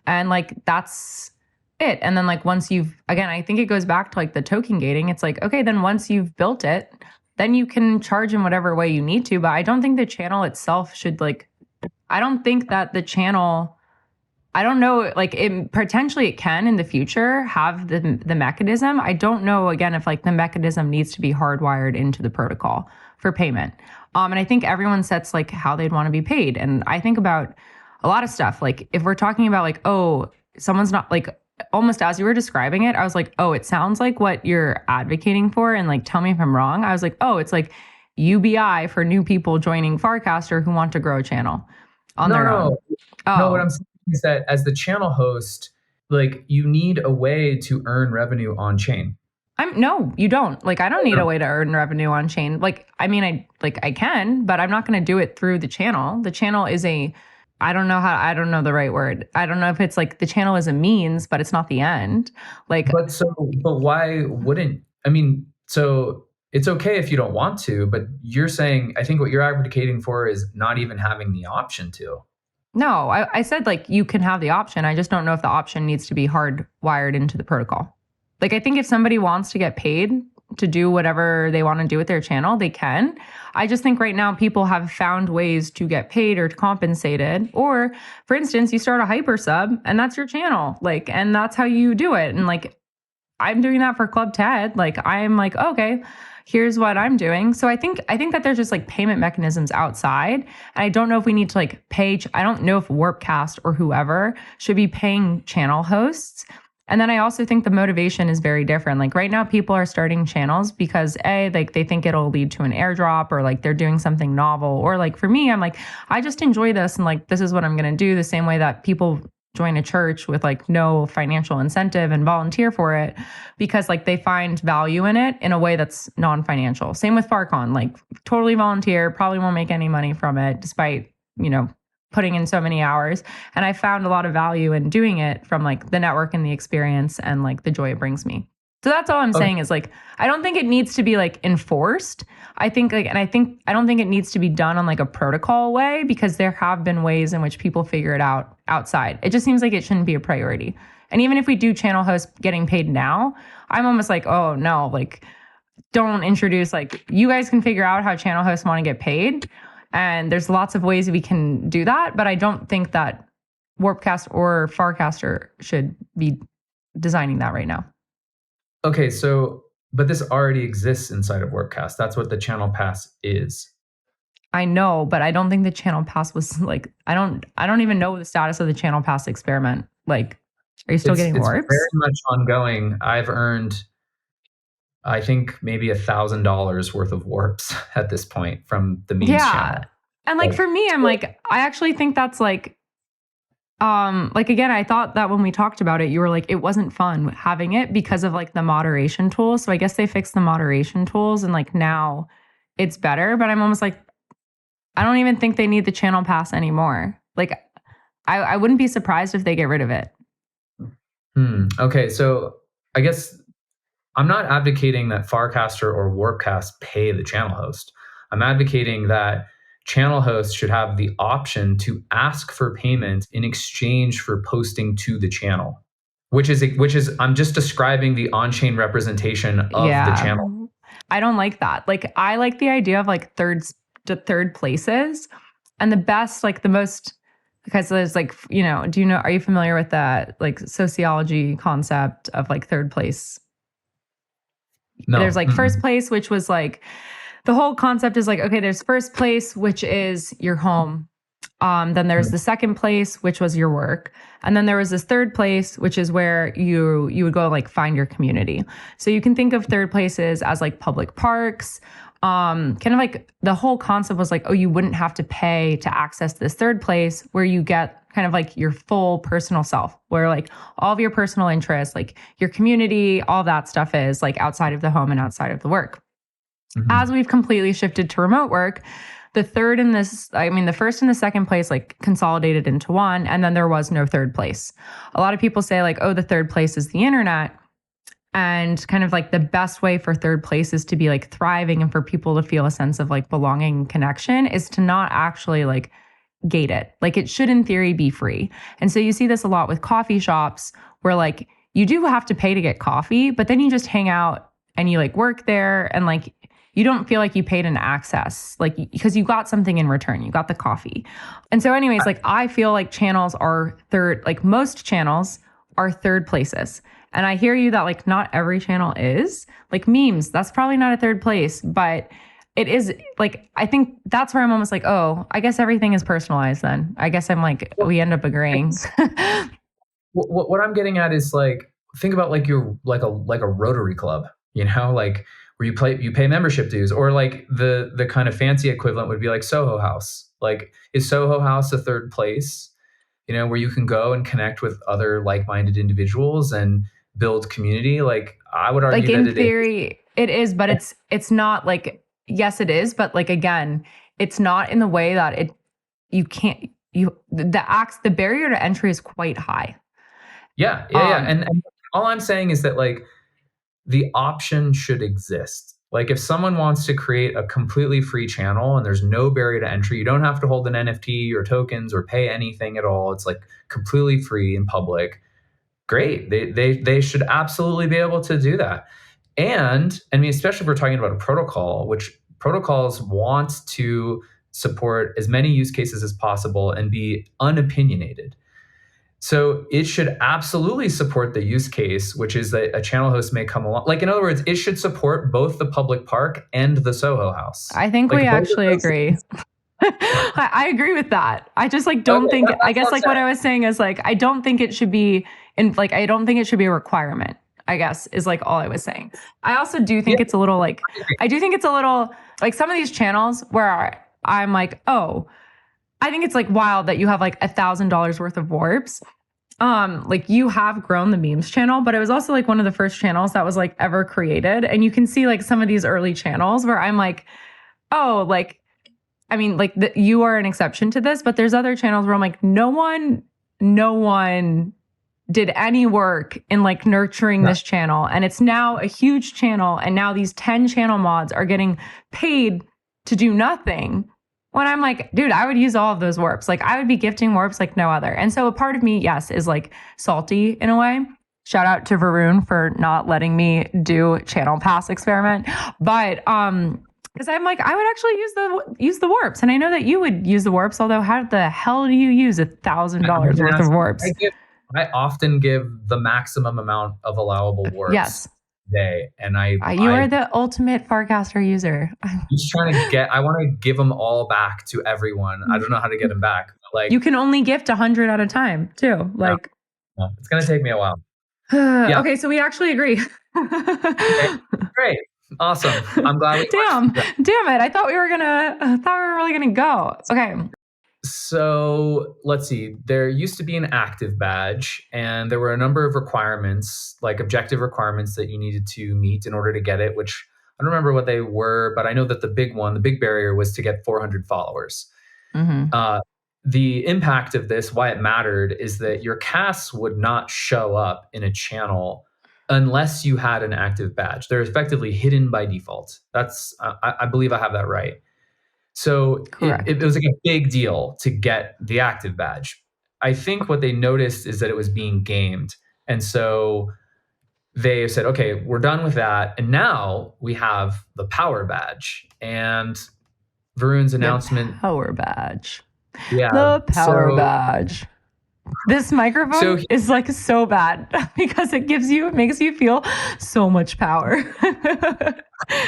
and like that's it. And then like once I think it goes back to like the token gating. It's like, okay, then once you've built it, then you can charge in whatever way you need to. But I don't think the channel itself should I don't think that the channel, I don't know, like potentially it can in the future have the mechanism. I don't know, again, if like the mechanism needs to be hardwired into the protocol for payment. And I think everyone sets like how they'd want to be paid. And I think about a lot of stuff. Like if we're talking about like, oh, someone's not like, almost as you were describing it, I was like, oh, it sounds like what you're advocating for. And like, tell me if I'm wrong. I was like, oh, it's like UBI for new people joining Farcaster who want to grow a channel on No, their own. no, no. What Oh, I'm saying is that as the channel host, like you need a way to earn revenue on chain. no, you don't. Like I don't need a No. way to earn revenue on chain. Like I mean I can, but I'm not going to do it through the channel. The channel is a I don't know the right word. I don't know if it's like the channel is a means, but it's not the end. Like But why wouldn't, I mean, so it's okay if you don't want to, but you're saying, I think what you're advocating for is not even having the option to. no, I said like you can have the option. I just don't know if the option needs to be hardwired into the protocol. Like I think if somebody wants to get paid to do whatever they want to do with their channel, they can. I just think right now people have found ways to get paid or compensated. Or for instance, you start a hyper sub and that's your channel. Like, and that's how you do it. And like I'm doing that for Club TED. Like I'm like, okay, here's what I'm doing. So I think that there's just like payment mechanisms outside. And I don't know if we need to like pay, I don't know if Warpcast or whoever should be paying channel hosts. And then I also think the motivation is very different. Like right now, people are starting channels because like they think it'll lead to an airdrop or like they're doing something novel. Or like for me, I'm like, I just enjoy this and like this is what I'm gonna do. The same way that people join a church with like no financial incentive and volunteer for it because like they find value in it in a way that's non-financial. Same with FarCon, like totally volunteer, probably won't make any money from it despite, putting in so many hours. And I found a lot of value in doing it from like the network and the experience and like the joy it brings me. So that's all I'm saying is like, I don't think it needs to be like enforced. I don't think it needs to be done on like a protocol way because there have been ways in which people figure it out outside. It just seems like it shouldn't be a priority. And even if we do channel hosts getting paid now, I'm almost like, oh no, like don't introduce, like you guys can figure out how channel hosts want to get paid. And there's lots of ways we can do that. But I don't think that Warpcast or Farcaster should be designing that right now. Okay, but this already exists inside of Warpcast. That's what the channel pass is. I know, but I don't think the channel pass was like, I don't even know the status of the channel pass experiment. Like, are you still getting warps? It's very much ongoing. I've earned, I think, maybe $1,000 worth of warps at this point from the memes channel. And like for me, I'm like, I actually think that's like again, I thought that when we talked about it, you were like, it wasn't fun having it because of like the moderation tools. So I guess they fixed the moderation tools and like now it's better. But I'm almost like, I don't even think they need the channel pass anymore. Like I wouldn't be surprised if they get rid of it. Okay, so I guess I'm not advocating that Farcaster or Warpcast pay the channel host. I'm advocating that channel hosts should have the option to ask for payment in exchange for posting to the channle, which is I'm just describing the on-chain representation of the channel. I don't like that. Like I like the idea of like third places and the best, like the most, because there's like, are you familiar with that like sociology concept of like third place? No. There's like first place, which was like, the whole concept is like, okay, there's first place, which is your home. Then there's the second place, which was your work. And then there was this third place, which is where you would go like find your community. So you can think of third places as like public parks. Kind of like the whole concept was like, oh, you wouldn't have to pay to access this third place where you get kind of like your full personal self, where like all of your personal interests, like your community, all that stuff is like outside of the home and outside of the work. As we've completely shifted to remote work, the first and the second place like consolidated into one, and then there was no third place. A lot of people say like, oh, the third place is the internet. And kind of like the best way for third places to be like thriving and for people to feel a sense of like belonging and connection is to not actually like gate it. Like it should in theory be free. And so you see this a lot with coffee shops where like you do have to pay to get coffee, but then you just hang out and you like work there and like you don't feel like you paid an access, like because you got something in return, you got the coffee. And so anyways, like I feel like channels are most channels are third places. And I hear you that like not every channel is like memes. That's probably not a third place, but it is like, I think that's where I'm almost like, oh, I guess everything is personalized then. I guess I'm like, Well, we end up agreeing. what I'm getting at is like, think about like your like a Rotary Club, like where you pay membership dues, or like the kind of fancy equivalent would be like Soho House. Like, is Soho House a third place, where you can go and connect with other like-minded individuals and build community? Like, I would Like argue that in it is. theory, it is, but it's not like, yes, it is, but like again, it's not in the way that you can't the barrier to entry is quite high. Yeah. And all I'm saying is that like the option should exist. Like, if someone wants to create a completely free channel and there's no barrier to entry, you don't have to hold an NFT or tokens or pay anything at all. It's like completely free in public. Great. They should absolutely be able to do that. And I mean, especially if we're talking about a protocol, which protocols want to support as many use cases as possible and be unopinionated. So it should absolutely support the use case, which is that a channel host may come along. Like, in other words, it should support both the public park and the Soho House. I think Like, we both of actually those agree. things. I agree with that. I just like don't Okay, think, that's I guess what I'm like what saying. I was saying is like, I don't think it should be I don't think it should be a requirement, I guess, is like all I was saying. I also do think Yeah. it's a little like, I do think it's a little like some of these channels where I'm like, oh, I think it's like wild that you have like $1,000 worth of warps. Like you have grown the memes channel, but it was also like one of the first channels that was like ever created. And you can see like some of these early channels where I'm like, oh, like, I mean, like you are an exception to this, but there's other channels where I'm like, no one did any work in like nurturing this channel. And it's now a huge channel. And now these 10 channel mods are getting paid to do nothing. When I'm like, dude, I would use all of those warps. Like I would be gifting warps like no other. And so a part of me, yes, is like salty in a way. Shout out to Varun for not letting me do channel pass experiment. But because I'm like, I would actually use the warps. And I know that you would use the warps, although how the hell do you use $1,000 worth of warps? I often give the maximum amount of allowable warps. Yes. Day, and you are the ultimate Farcaster user. Just trying to I want to give them all back to everyone. I don't know how to get them back. Like, you can only gift 100 at a time too. Like, no, it's gonna take me a while. Yeah. Okay, so we actually agree. Okay, great, awesome. I'm glad. Damn it! I thought we were really gonna go. Okay. So let's see. There used to be an active badge, and there were a number of requirements, like objective requirements that you needed to meet in order to get it, which I don't remember what they were, but I know that the big barrier was to get 400 followers. Mm-hmm. The impact of this, why it mattered, is that your casts would not show up in a channel unless you had an active badge. They're effectively hidden by default. That's, I believe I have that right. So it was like a big deal to get the active badge. I think what they noticed is that it was being gamed. And so they said, okay, we're done with that. And now we have the power badge. And Varun's announcement. The power badge. Yeah. The power badge. This microphone is like so bad because it makes you feel so much power.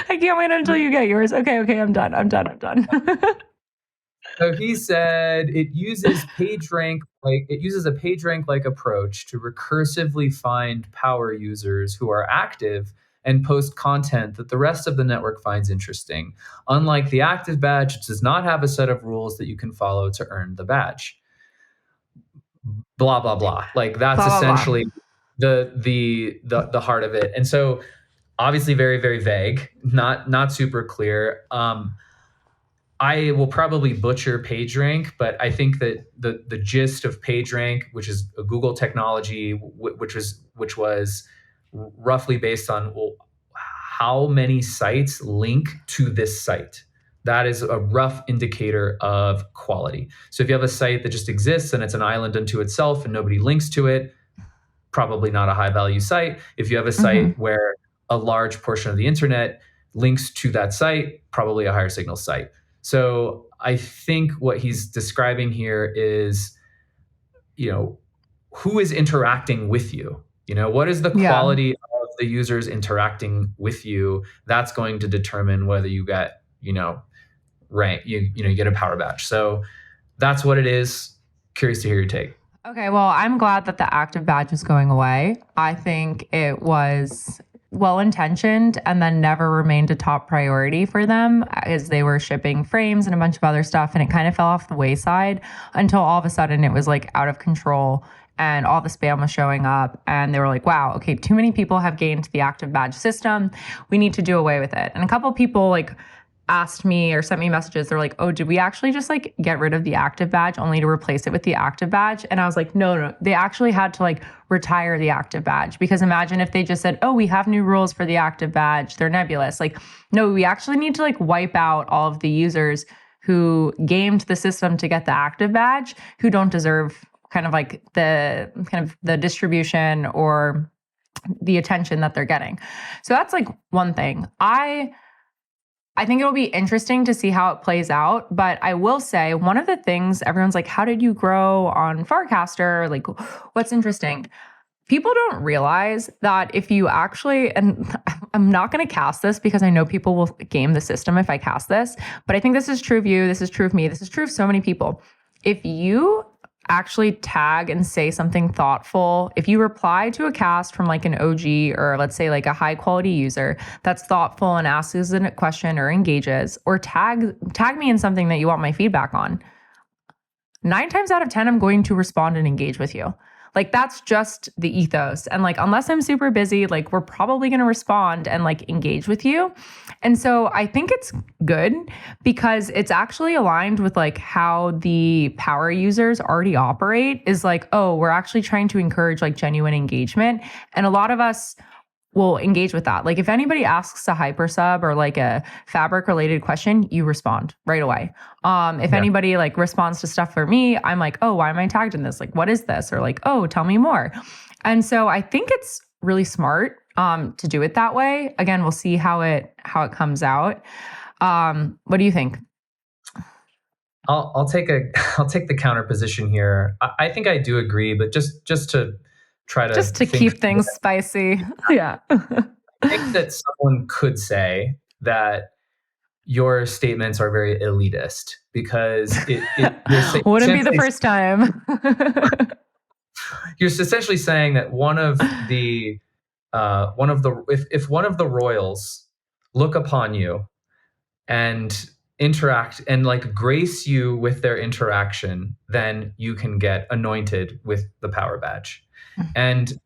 I can't wait until you get yours. Okay, I'm done. So he said it uses a PageRank-like approach to recursively find power users who are active and post content that the rest of the network finds interesting. Unlike the active badge, it does not have a set of rules that you can follow to earn the badge. Blah blah blah. Like that's essentially the heart of it. And so obviously very, very vague, not super clear. I will probably butcher PageRank, but I think that the gist of PageRank, which is a Google technology, which was roughly based on how many sites link to this site. That is a rough indicator of quality. So if you have a site that just exists and it's an island unto itself and nobody links to it, probably not a high value site. If you have a site where a large portion of the internet links to that site, probably a higher signal site. So I think what he's describing here is, who is interacting with you? What is the quality of the users interacting with you? That's going to determine whether you get rank, you get a power badge. So that's what it is. Curious to hear your take. Okay, well, I'm glad that the active badge is going away. I think it was well intentioned and then never remained a top priority for them as they were shipping frames and a bunch of other stuff. And it kind of fell off the wayside until all of a sudden it was like out of control and all the spam was showing up. And they were like, wow, okay, too many people have gained the active badge system. We need to do away with it. And a couple of people like asked me or sent me messages. They're like, oh, did we actually just like get rid of the active badge only to replace it with the active badge? And I was like, no, they actually had to like retire the active badge, because imagine if they just said, oh, we have new rules for the active badge. They're nebulous. Like, no, we actually need to like wipe out all of the users who gamed the system to get the active badge, who don't deserve kind of like the distribution or the attention that they're getting. So that's like one thing. I think it'll be interesting to see how it plays out. But I will say one of the things everyone's like, how did you grow on Farcaster? Like, what's interesting? People don't realize that if you actually, and I'm not going to cast this because I know people will game the system if I cast this, but I think this is true of you. This is true of me. This is true of so many people. If you actually tag and say something thoughtful, if you reply to a cast from like an OG or let's say like a high quality user that's thoughtful and asks a question or engages, or tag me in something that you want my feedback on, 9 times out of 10 I'm going to respond and engage with you. Like, that's just the ethos. And like, unless I'm super busy, like we're probably going to respond and like engage with you. And so I think it's good because it's actually aligned with like how the power users already operate, is like, oh, we're actually trying to encourage like genuine engagement. And a lot of us will engage with that. Like if anybody asks a hyper sub or like a fabric related question, you respond right away. If anybody like responds to stuff for me, I'm like, oh, why am I tagged in this? Like, what is this? Or like, oh, tell me more. And so I think it's really smart to do it that way. Again, we'll see how it comes out. What do you think? I'll take the counter position here. I think I do agree, but just to try to keep things spicy. Yeah. I think that someone could say that your statements are very elitist because it wouldn't be the first time. You're essentially saying that if one of the royals look upon you and interact and like grace you with their interaction, then you can get anointed with the power badge. And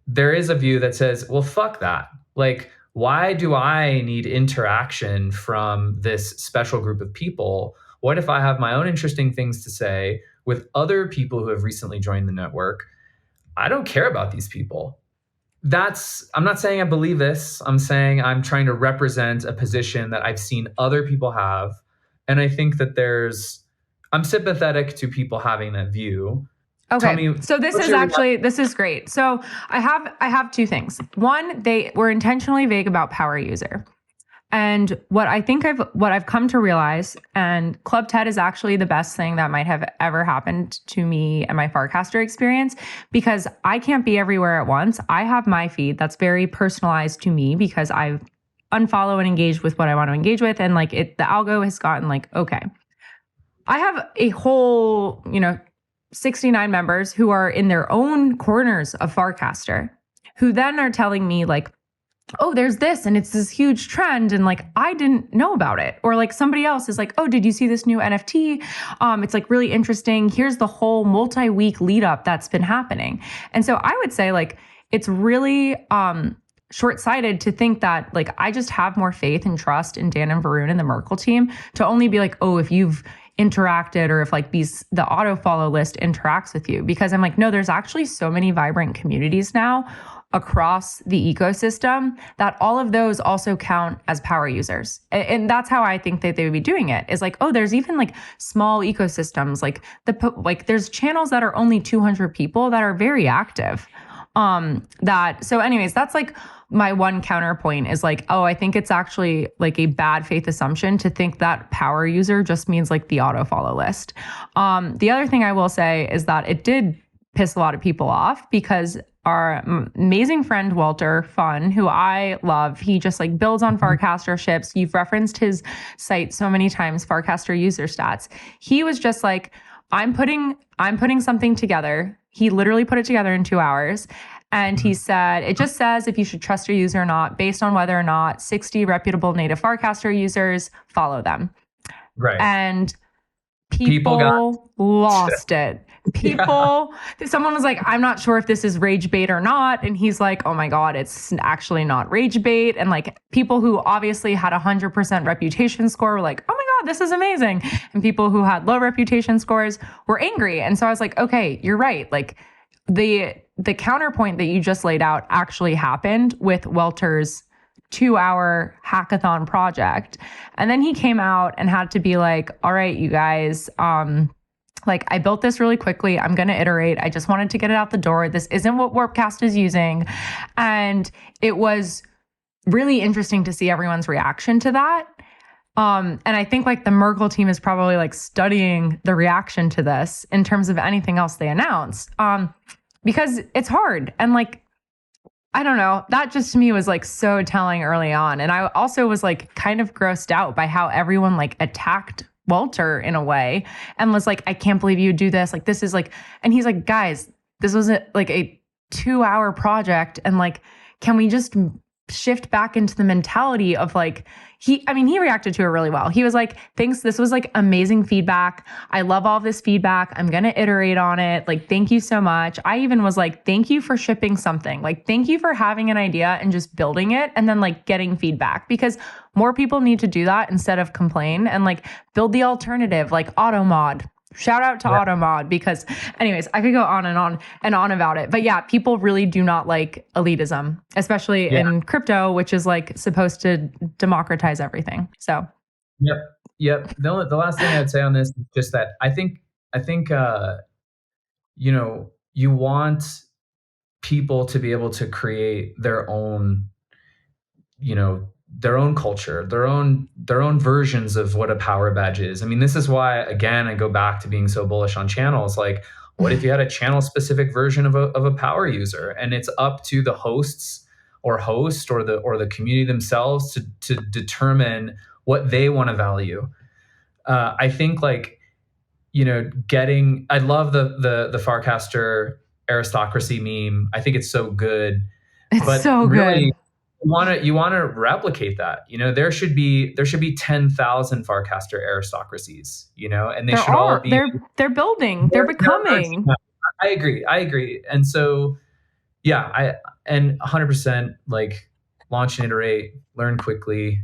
there is a view that says, well, fuck that. Like, why do I need interaction from this special group of people? What if I have my own interesting things to say with other people who have recently joined the network? I don't care about these people. I'm not saying I believe this. I'm saying I'm trying to represent a position that I've seen other people have. And I think that I'm sympathetic to people having that view. Okay, so this is great. So I have 2 things. One, they were intentionally vague about power user. And what I've come to realize, and Club TED is actually the best thing that might have ever happened to me and my Farcaster experience, because I can't be everywhere at once. I have my feed that's very personalized to me because I unfollow and engage with what I want to engage with. And like the algo has gotten like, okay, I have a whole, 69 members who are in their own corners of Farcaster, who then are telling me like, oh, there's this and it's this huge trend and like I didn't know about it. Or like somebody else is like, oh, did you see this new NFT? It's like really interesting. Here's the whole multi-week lead up that's been happening. And so I would say like it's really short-sighted to think that like I just have more faith and trust in Dan and Varun and the Merkle team to only be like, oh, if you've interacted or if like the auto follow list interacts with you, because I'm like, no, there's actually so many vibrant communities now across the ecosystem that all of those also count as power users. And that's how I think that they would be doing it, is like, oh, there's even like small ecosystems, like there's channels that are only 200 people that are very active. So anyways, that's like my one counterpoint is like, oh, I think it's actually like a bad faith assumption to think that power user just means like the auto follow list. The other thing I will say is that it did piss a lot of people off because our amazing friend Walter Fun, who I love. He just like builds on Farcaster ships. You've referenced his site so many times, Farcaster user stats. He was just like, I'm putting something together. He literally put it together in 2 hours. And he said, it just says if you should trust your user or not, based on whether or not 60 reputable native Farcaster users follow them. Right. And people lost it. Someone was like, I'm not sure if this is rage bait or not. And he's like, oh my God, it's actually not rage bait. And like people who obviously had 100% reputation score were like, oh my God, this is amazing. And people who had low reputation scores were angry. And so I was like, okay, you're right. Like the counterpoint that you just laid out actually happened with Welter's 2-hour hackathon project. And then he came out and had to be like, all right, you guys, like I built this really quickly. I'm going to iterate. I just wanted to get it out the door. This isn't what Warpcast is using. And it was really interesting to see everyone's reaction to that. And I think like the Merkle team is probably like studying the reaction to this in terms of anything else they announce. Because it's hard. And like, I don't know, that just to me was like so telling early on. And I also was like kind of grossed out by how everyone like attacked Walter in a way and was like, I can't believe you would do this. Like, this is like, and he's like, guys, this was like a 2-hour project. And like, can we just shift back into the mentality of like, he reacted to it really well. He was like, thanks. This was like amazing feedback. I love all this feedback. I'm going to iterate on it. Like, thank you so much. I even was like, thank you for shipping something. Like, thank you for having an idea and just building it and then like getting feedback, because more people need to do that instead of complain and like build the alternative, like AutoMod. Shout out to AutoMod, because anyways, I could go on and on about it. But yeah, people really do not like elitism, especially in crypto, which is like supposed to democratize everything. So Yep. The last thing I'd say on this is just that I think you know, you want people to be able to create their own, you know, their own culture, their own versions of what a power badge is. I mean, this is why, again, I go back to being so bullish on channels. Like, what if you had a channel specific version of a power user, and it's up to the host or the community themselves to determine what they want to value. I think like, you know, I love the Farcaster aristocracy meme. I think it's so good. It's so really, good. You want to replicate that. You know, there should be 10,000 Farcaster aristocracies, you know, and they should all be they're building, they're becoming. I agree. And so yeah, 100% like launch and iterate, learn quickly.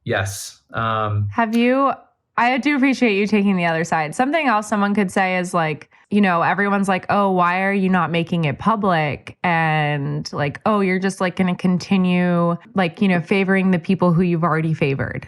Yes. I do appreciate you taking the other side. Something else someone could say is like, you know, everyone's like, oh, why are you not making it public? And like, oh, you're just like going to continue like, you know, favoring the people who you've already favored.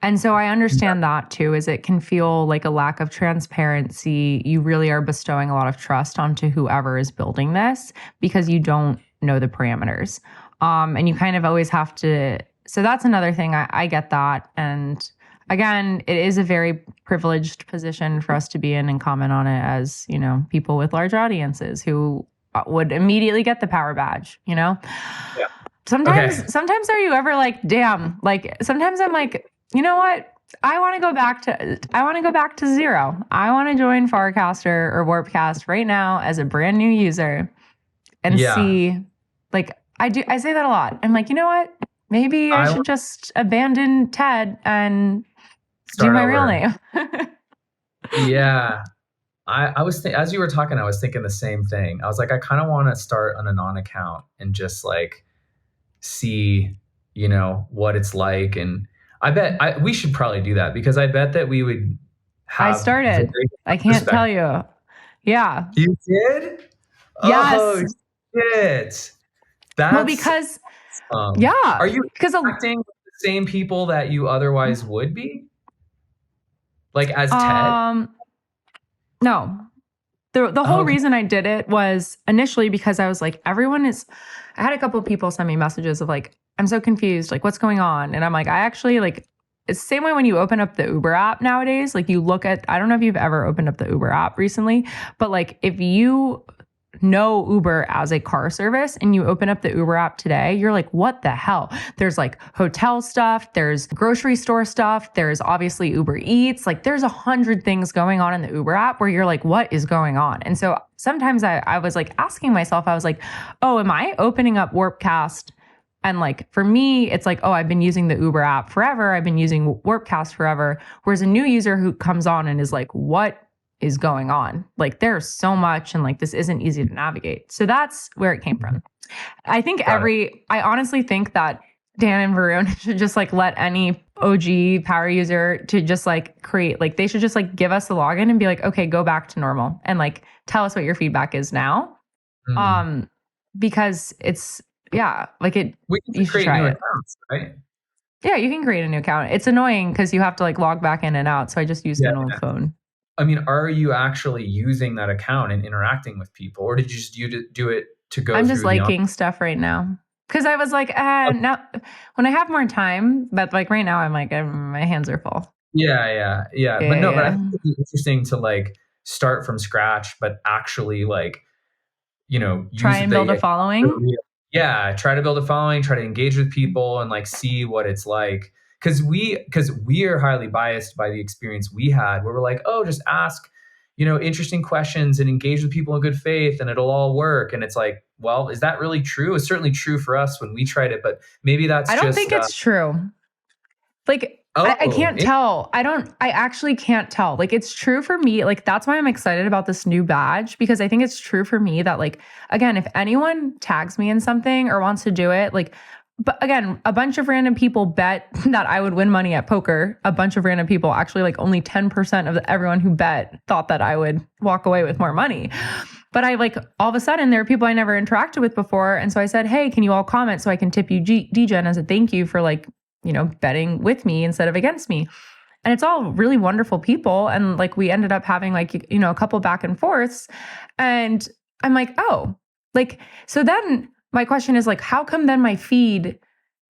And so I understand that too, is it can feel like a lack of transparency. You really are bestowing a lot of trust onto whoever is building this because you don't know the parameters. And you kind of always have to. So that's another thing. I get that. And again, it is a very privileged position for us to be in and comment on it as, you know, people with large audiences who would immediately get the power badge, you know? Yeah. Sometimes are you ever like, damn, like sometimes I'm like, you know what? I want to go back to zero. I want to join Farcaster or Warpcast right now as a brand new user and see, like, I say that a lot. I'm like, you know what? Maybe I should just abandon Ted and do my real name. Yeah. I was as you were talking, I was thinking the same thing. I was like, I kind of want to start an Anon account and just like see, you know, what it's like. And I bet we should probably do that, because I bet that we would have. I started. I can't tell you. Yeah. You did? Yes. Oh, shit. Well, because are you acting with the same people that you otherwise would be? Like as Ted? No. The whole reason I did it was initially because I was like, I had a couple of people send me messages of like, I'm so confused, like what's going on? And I'm like, I actually like, it's the same way when you open up the Uber app nowadays, like you look at, I don't know if you've ever opened up the Uber app recently, but like if you know Uber as a car service and you open up the Uber app today, you're like, what the hell? There's like hotel stuff, there's grocery store stuff, there's obviously Uber Eats, like there's 100 things going on in the Uber app where you're like, what is going on? And so sometimes I was like asking myself, I was like, oh, am I opening up Warpcast? And like for me, it's like, oh, I've been using the Uber app forever. I've been using Warpcast forever. Whereas a new user who comes on and is like, what is going on? Like there's so much and like this isn't easy to navigate. So that's where it came from. I think I honestly think that Dan and Varun should just like let any OG power user to just like create, like they should just like give us the login and be like, okay, go back to normal and like tell us what your feedback is now. Because it's, yeah, like it, we can create new accounts, right? Yeah, you can create a new account. It's annoying because you have to like log back in and out. So I just use an old phone. I mean, are you actually using that account and interacting with people, or did you just do it to go? I'm just liking stuff right now because I was like, now when I have more time, but like right now, I'm like, my hands are full. Yeah. But no, but I think it'd be interesting to like start from scratch, but actually like, try and build a following. Yeah, try to build a following, try to engage with people, and like see what it's like. Because we are highly biased by the experience we had, where we're like, oh, just ask, interesting questions and engage with people in good faith, and it'll all work. And it's like, well, is that really true? It's certainly true for us when we tried it, but maybe that's. I don't think it's true. Like. I can't tell. I actually can't tell. Like, it's true for me. Like, that's why I'm excited about this new badge, because I think it's true for me that, like, again, if anyone tags me in something or wants to do it, like, but again, a bunch of random people bet that I would win money at poker. A bunch of random people, actually, like, only 10% of everyone who bet thought that I would walk away with more money. But I like all of a sudden there are people I never interacted with before. And so I said, hey, can you all comment so I can tip you DGen as a thank you for like, betting with me instead of against me. And it's all really wonderful people. And like, we ended up having like, a couple back and forths. And I'm like, oh, like, so then my question is like, how come then my feed,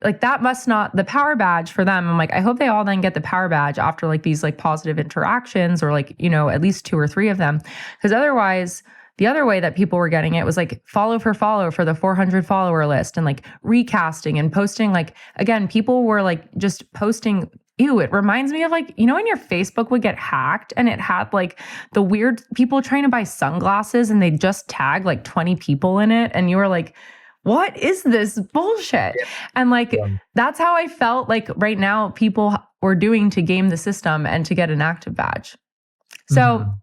like that must not, the power badge for them. I'm like, I hope they all then get the power badge after like these like positive interactions or like, at least 2 or 3 of them. Because otherwise, the other way that people were getting it was like follow for the 400 follower list and like recasting and posting. Like, again, people were like just posting. Ew, it reminds me of like, when your Facebook would get hacked and it had like the weird people trying to buy sunglasses and they just tag like 20 people in it. And you were like, what is this bullshit? Yeah. And like, that's how I felt like right now people were doing to game the system and to get an active badge. So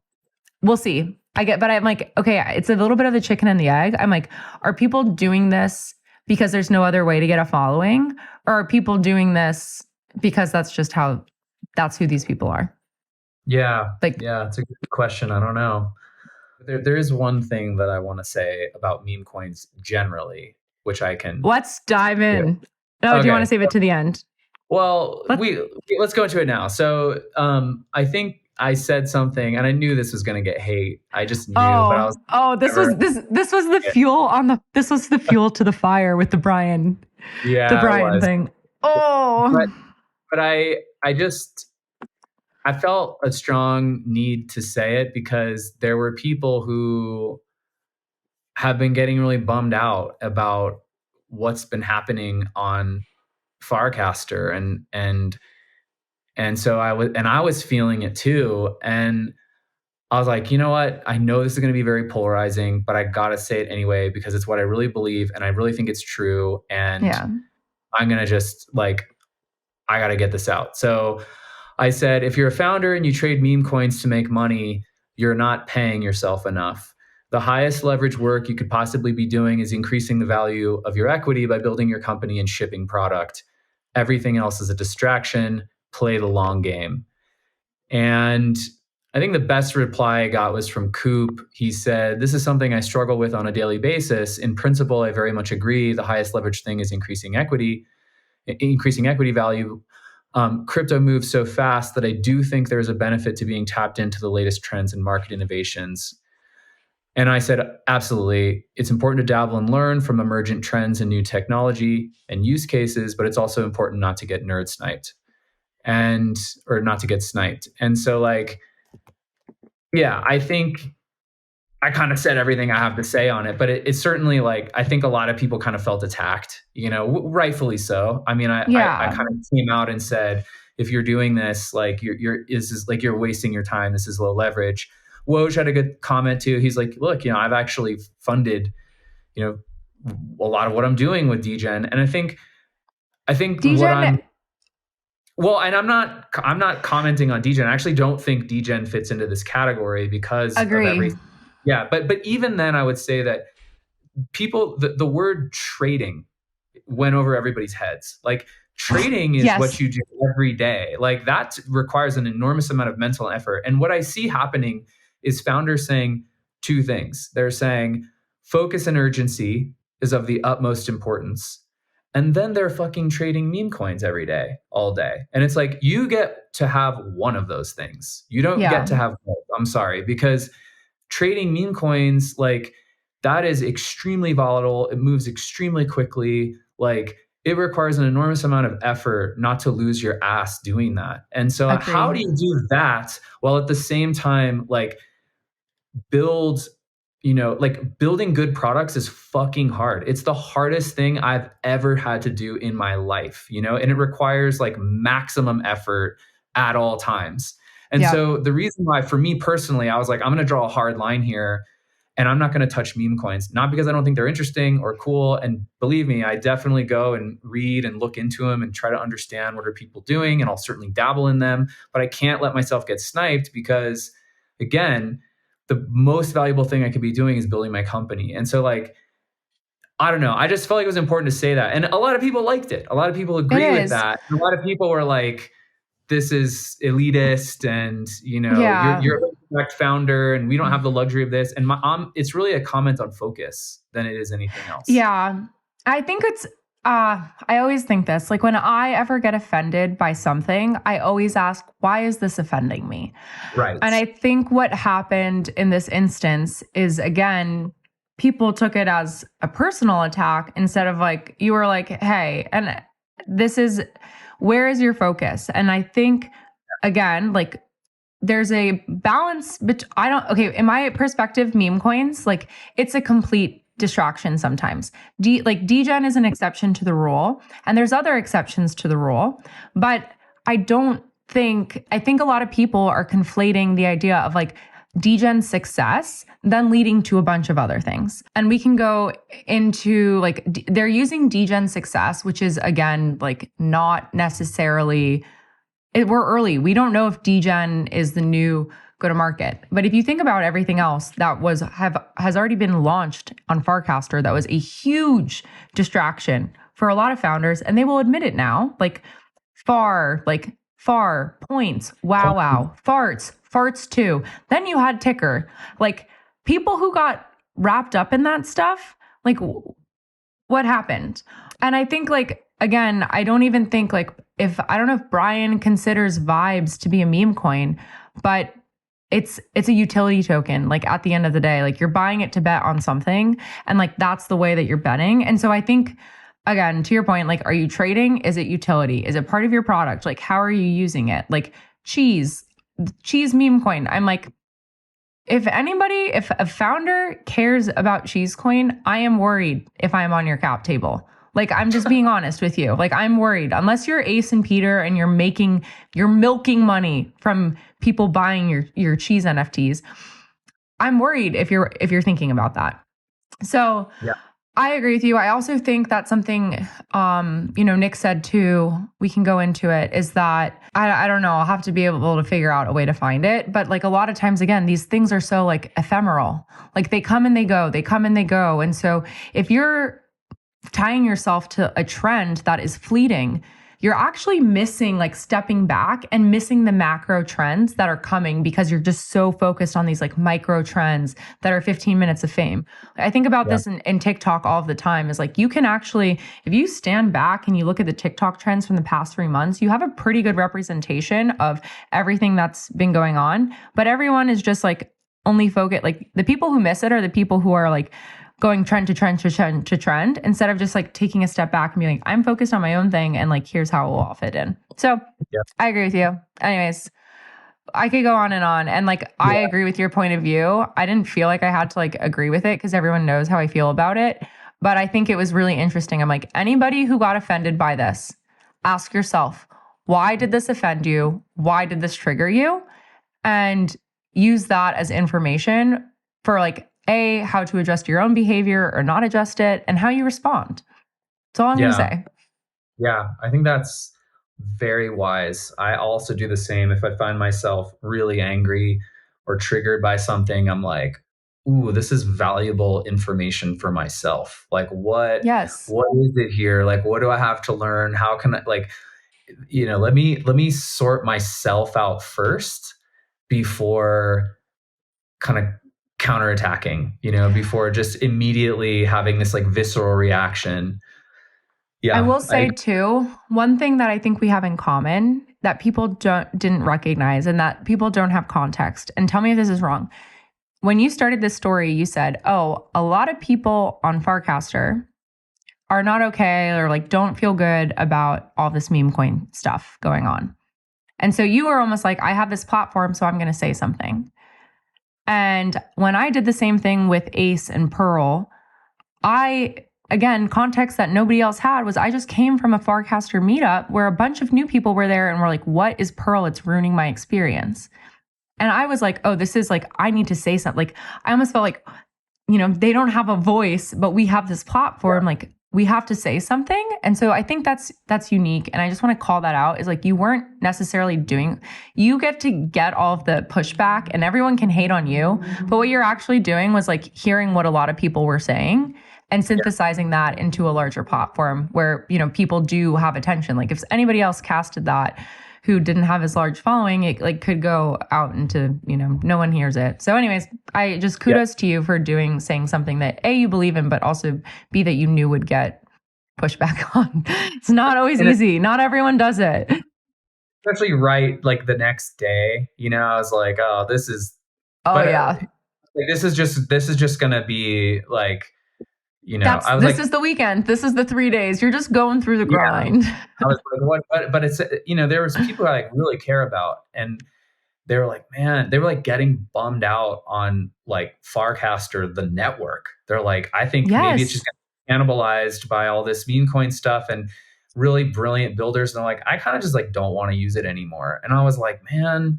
we'll see. But I'm like, okay, it's a little bit of the chicken and the egg. I'm like, are people doing this because there's no other way to get a following? Or are people doing this because that's who these people are? Yeah. Yeah, it's a good question. I don't know. There is one thing that I want to say about meme coins generally, which I can. Let's dive in. Do you want to save it to the end? Well, let's go into it now. So I think I said something, and I knew this was going to get hate. I just knew. But I was. This was the fuel this was the fuel to the fire with the Brian. Yeah, the Brian thing. But I felt a strong need to say it because there were people who have been getting really bummed out about what's been happening on Farcaster and so I was feeling it too. And I was like, you know what? I know this is going to be very polarizing, but I got to say it anyway, because it's what I really believe. And I really think it's true. And I'm going to just like, I got to get this out. So I said, if you're a founder and you trade meme coins to make money, you're not paying yourself enough. The highest leverage work you could possibly be doing is increasing the value of your equity by building your company and shipping product. Everything else is a distraction. Play the long game. And I think the best reply I got was from Coop. He said, this is something I struggle with on a daily basis. In principle, I very much agree. The highest leverage thing is increasing equity value. Crypto moves so fast that I do think there's a benefit to being tapped into the latest trends and market innovations. And I said, absolutely. It's important to dabble and learn from emergent trends and new technology and use cases, but it's also important not to get nerd sniped. Or not to get sniped. And so like, yeah, I think I kind of said everything I have to say on it, but it's certainly like, I think a lot of people kind of felt attacked, rightfully so. I mean, I Yeah. kind of came out and said, if you're doing this, like this is like, you're wasting your time. This is low leverage. Woj had a good comment too. He's like, look, I've actually funded, you know, a lot of what I'm doing with DGen. And I think what DGen, well, and I'm not commenting on DGen. I actually don't think DGen fits into this category because of agree. everything. Yeah, but even then I would say that the word trading went over everybody's heads. Like, trading is Yes. what you do every day. Like, that requires an enormous amount of mental effort. And what I see happening is founders saying two things. They're saying focus and urgency is of the utmost importance. And then they're fucking trading meme coins every day, all day. And it's like, you get to have one of those things. You don't get Yeah. to have both. I'm sorry, because trading meme coins, like, that is extremely volatile. It moves extremely quickly. Like, it requires an enormous amount of effort not to lose your ass doing that. And so how Agree. do you do that while at the same time, like, build, like, building good products is fucking hard. It's the hardest thing I've ever had to do in my life, and it requires like maximum effort at all times. And Yeah. so the reason why, for me personally, I was like, I'm going to draw a hard line here, and I'm not going to touch meme coins, not because I don't think they're interesting or cool. And believe me, I definitely go and read and look into them and try to understand what are people doing, and I'll certainly dabble in them, but I can't let myself get sniped because, again, the most valuable thing I could be doing is building my company. And so, like, I don't know. I just felt like it was important to say that. And a lot of people liked it. A lot of people It agree with is. that. A lot of people were like, this is elitist, and Yeah. you're a correct founder, and we don't have the luxury of this. And it's really a comment on focus than it is anything else. Yeah. I think it's I always think this, like when I ever get offended by something, I always ask, why is this offending me? Right. And I think what happened in this instance is, again, people took it as a personal attack instead of like, you were like, hey, and this is, where is your focus? And I think, again, like, there's a balance, but in my perspective, meme coins, like, it's a complete distraction sometimes. Degen is an exception to the rule, and there's other exceptions to the rule, but I think a lot of people are conflating the idea of like degen success then leading to a bunch of other things. And we can go into like, they're using degen success, which is, again, like, not necessarily, we're early. We don't know if degen is the new go to market. But if you think about everything else that has already been launched on Farcaster, that was a huge distraction for a lot of founders, and they will admit it now. Like far points, wow, farts too. Then you had ticker. Like, people who got wrapped up in that stuff, like, what happened? And I think, like, again, I don't even think like, I don't know if Brian considers vibes to be a meme coin, but it's a utility token. Like, at the end of the day, like, you're buying it to bet on something, and like, that's the way that you're betting. And so I think, again, to your point, like, are you trading? Is it utility? Is it part of your product? Like, how are you using it? Like, cheese meme coin. I'm like, if a founder cares about cheese coin, I am worried if I'm on your cap table. Like, I'm just being honest with you. Like, I'm worried. Unless you're Ace and Peter and you're milking money from people buying your cheese NFTs, I'm worried if you're thinking about that. So Yeah. I agree with you. I also think that something, Nick said too, we can go into it, is that, I don't know, I'll have to be able to figure out a way to find it. But like, a lot of times, again, these things are so like ephemeral. Like, they come and they go, they come and they go. And so if you're tying yourself to a trend that is fleeting, you're actually missing, like, stepping back and missing the macro trends that are coming because you're just so focused on these like micro trends that are 15 minutes of fame. I think about this in TikTok all of the time, is like, you can actually, if you stand back and you look at the TikTok trends from the past 3 months, you have a pretty good representation of everything that's been going on. But everyone is just like only focused, like, the people who miss it are the people who are like going trend to trend to trend to trend, instead of just like taking a step back and being like, I'm focused on my own thing, and like, here's how it will all fit in. So I agree with you. Anyways, I could go on and on. And like, I Yeah. agree with your point of view. I didn't feel like I had to like agree with it because everyone knows how I feel about it. But I think it was really interesting. I'm like, anybody who got offended by this, ask yourself, why did this offend you? Why did this trigger you? And use that as information for like, A, how to adjust your own behavior or not adjust it, and how you respond. That's all I'm going to Yeah. say. Yeah. I think that's very wise. I also do the same. If I find myself really angry or triggered by something, I'm like, ooh, this is valuable information for myself. Like Yes. what is it here? Like what do I have to learn? How can I like, let me sort myself out first before kind of counterattacking, before just immediately having this like visceral reaction. I Yeah, will say too, one thing that I think we have in common that people didn't recognize and that people don't have context. And tell me if this is wrong. When you started this story, you said, "Oh, a lot of people on Farcaster are not okay or like don't feel good about all this meme coin stuff going on." And so you were almost like, "I have this platform, so I'm going to say something." And when I did the same thing with Ace and Pearl, again, context that nobody else had was I just came from a Farcaster meetup where a bunch of new people were there and were like, what is Pearl? It's ruining my experience. And I was like, oh, this is like, I need to say something. Like, I almost felt like, they don't have a voice, but we have this platform. Like, we have to say something. And so I think that's unique. And I just want to call that out is like, you weren't necessarily you get to get all of the pushback and everyone can hate on you. But what you're actually doing was like hearing what a lot of people were saying and synthesizing that into a larger platform where, people do have attention. Like if anybody else casted that who didn't have as large following, it like could go out into, no one hears it. So anyways, I just kudos to you for saying something that A, you believe in, but also B, that you knew would get pushback on. It's not always easy. Not everyone does it. Especially right like the next day, I was like, oh, this is, yeah. Like, this is just gonna be like, I was this like, is the weekend. This is the 3 days. You're just going through the grind. I was like, what? But it's, there was people I like really care about, and they were like, man, they were like getting bummed out on like Farcaster, the network. They're like, I think maybe it's just cannibalized by all this meme coin stuff and really brilliant builders. And they're like, I kind of just like don't want to use it anymore. And I was like, man,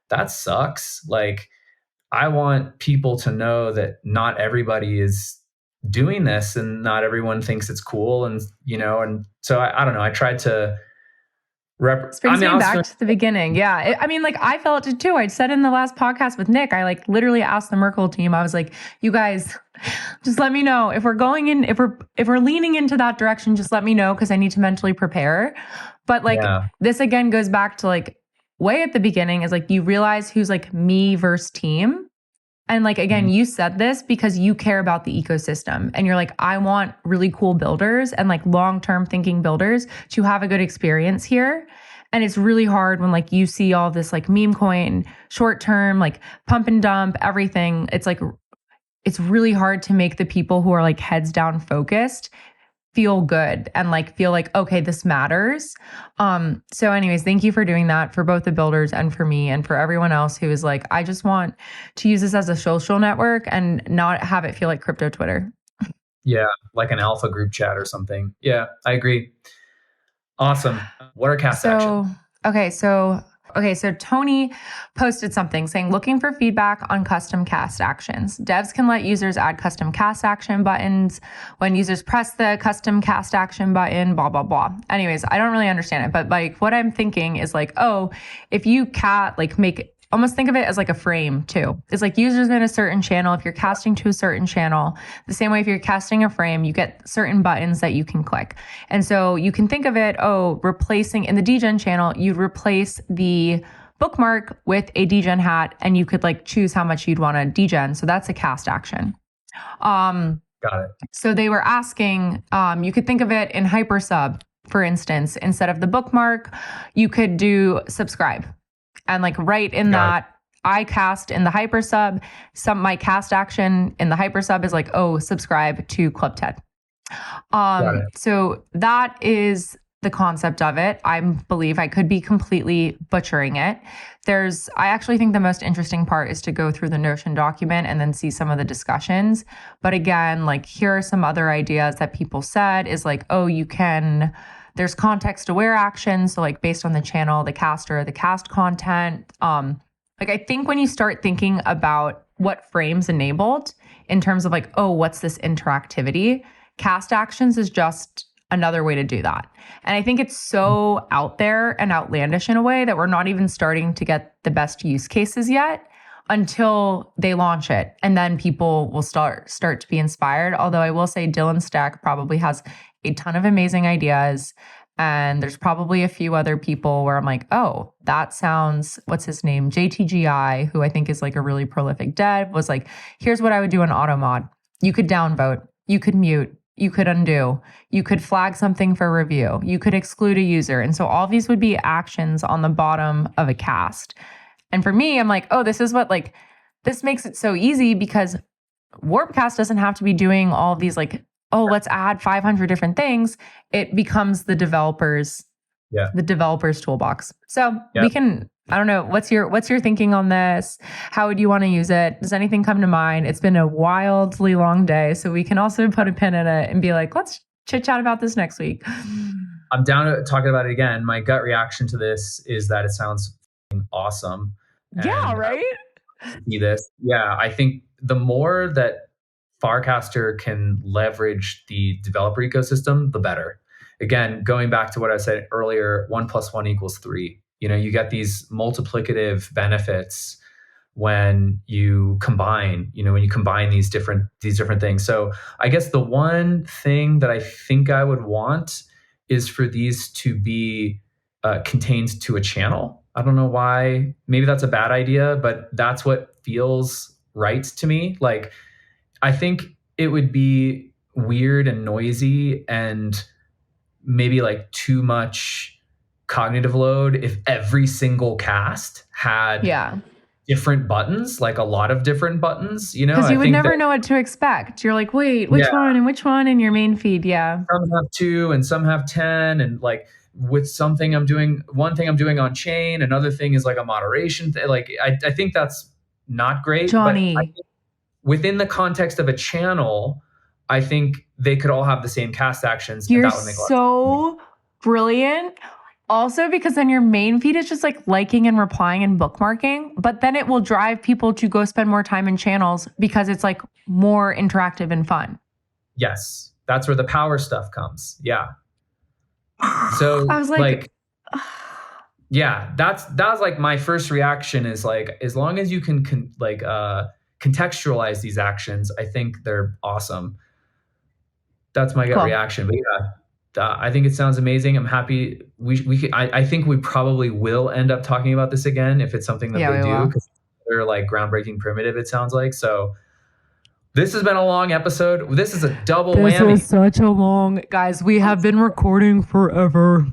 that sucks. Like, I want people to know that not everybody is doing this and not everyone thinks it's cool. And, and so I don't know. I tried to Brings me back to the beginning. Yeah. Like I felt it too. I said in the last podcast with Nick, I like literally asked the Merkle team, I was like, you guys, just let me know if we're going in, if we're leaning into that direction, just let me know. Cause I need to mentally prepare. But like this again goes back to like way at the beginning is like, you realize who's like me versus team. And like, again, you said this because you care about the ecosystem and you're like, I want really cool builders and like long-term thinking builders to have a good experience here. And it's really hard when like you see all this like meme coin, short-term, like pump and dump, everything. It's like, it's really hard to make the people who are like heads down focused feel good and like feel like, okay, this matters. So anyways, thank you for doing that for both the builders and for me and for everyone else who is like, I just want to use this as a social network and not have it feel like crypto Twitter. Yeah, like an alpha group chat or something. Yeah, I agree. Awesome. What are cast actions? Okay, so Tony posted something saying, looking for feedback on custom cast actions. Devs can let users add custom cast action buttons. When users press the custom cast action button, blah, blah, blah. Anyways, I don't really understand it, but like what I'm thinking is like, oh, if you almost think of it as like a frame too. It's like users in a certain channel. If you're casting to a certain channel, the same way if you're casting a frame, you get certain buttons that you can click. And so you can think of it, replacing in the degen channel, you'd replace the bookmark with a degen hat and you could like choose how much you'd want to degen. So that's a cast action. Got it. So they were asking, you could think of it in hypersub, for instance, instead of the bookmark, you could do subscribe. And like right in that, I cast in the hypersub. My cast action in the hypersub is like, subscribe to Club TED. So that is the concept of it. I believe I could be completely butchering it. I actually think the most interesting part is to go through the Notion document and then see some of the discussions. But again, like here are some other ideas that people said is like, oh, there's context aware actions. So like based on the channel, the caster, the cast content. Like I think when you start thinking about what frames enabled in terms of like, oh, what's this interactivity? Cast actions is just another way to do that. And I think it's so out there and outlandish in a way that we're not even starting to get the best use cases yet until they launch it. And then people will start to be inspired. Although I will say Dylan Stack probably has a ton of amazing ideas. And there's probably a few other people where I'm like, oh, that sounds, what's his name? JTGI, who I think is like a really prolific dev, was like, here's what I would do in AutoMod. You could downvote, you could mute, you could undo, you could flag something for review, you could exclude a user. And so all these would be actions on the bottom of a cast. And for me, I'm like, oh, this makes it so easy because Warpcast doesn't have to be doing all of these like, oh, let's add 500 different things. It becomes the developer's toolbox. So we can, I don't know, what's your thinking on this? How would you want to use it? Does anything come to mind? It's been a wildly long day, so we can also put a pin in it and be like, let's chit chat about this next week. I'm down to talking about it again. My gut reaction to this is that it sounds awesome. Yeah, right? See this. Yeah, I think the more that Farcaster can leverage the developer ecosystem, the better. Again, going back to what I said earlier, 1 + 1 = 3. You get these multiplicative benefits when you combine, these different things. So I guess the one thing that I think I would want is for these to be contained to a channel. I don't know why. Maybe that's a bad idea, but that's what feels right to me. Like, I think it would be weird and noisy and maybe like too much cognitive load if every single cast had different buttons, like a lot of different buttons, Because you would never know what to expect. You're like, wait, which one and which one in your main feed? Yeah. Some have 2 and some have 10. And like with something one thing I'm doing on chain, another thing is like a moderation. Like, I think that's not great. Johnny. But within the context of a channel, I think they could all have the same cast actions. You're so brilliant. Also, because then your main feed is just like liking and replying and bookmarking, but then it will drive people to go spend more time in channels because it's like more interactive and fun. Yes, that's where the power stuff comes. Yeah. So I was like yeah, that was like my first reaction is like, as long as you can contextualize these actions, I think they're awesome. That's my gut reaction. But yeah, I think it sounds amazing. I'm happy. I think we probably will end up talking about this again if it's something that they do, because they're like groundbreaking primitive, it sounds like. So this has been a long episode. This is a double whammy. This is such a long, guys, we have been recording forever.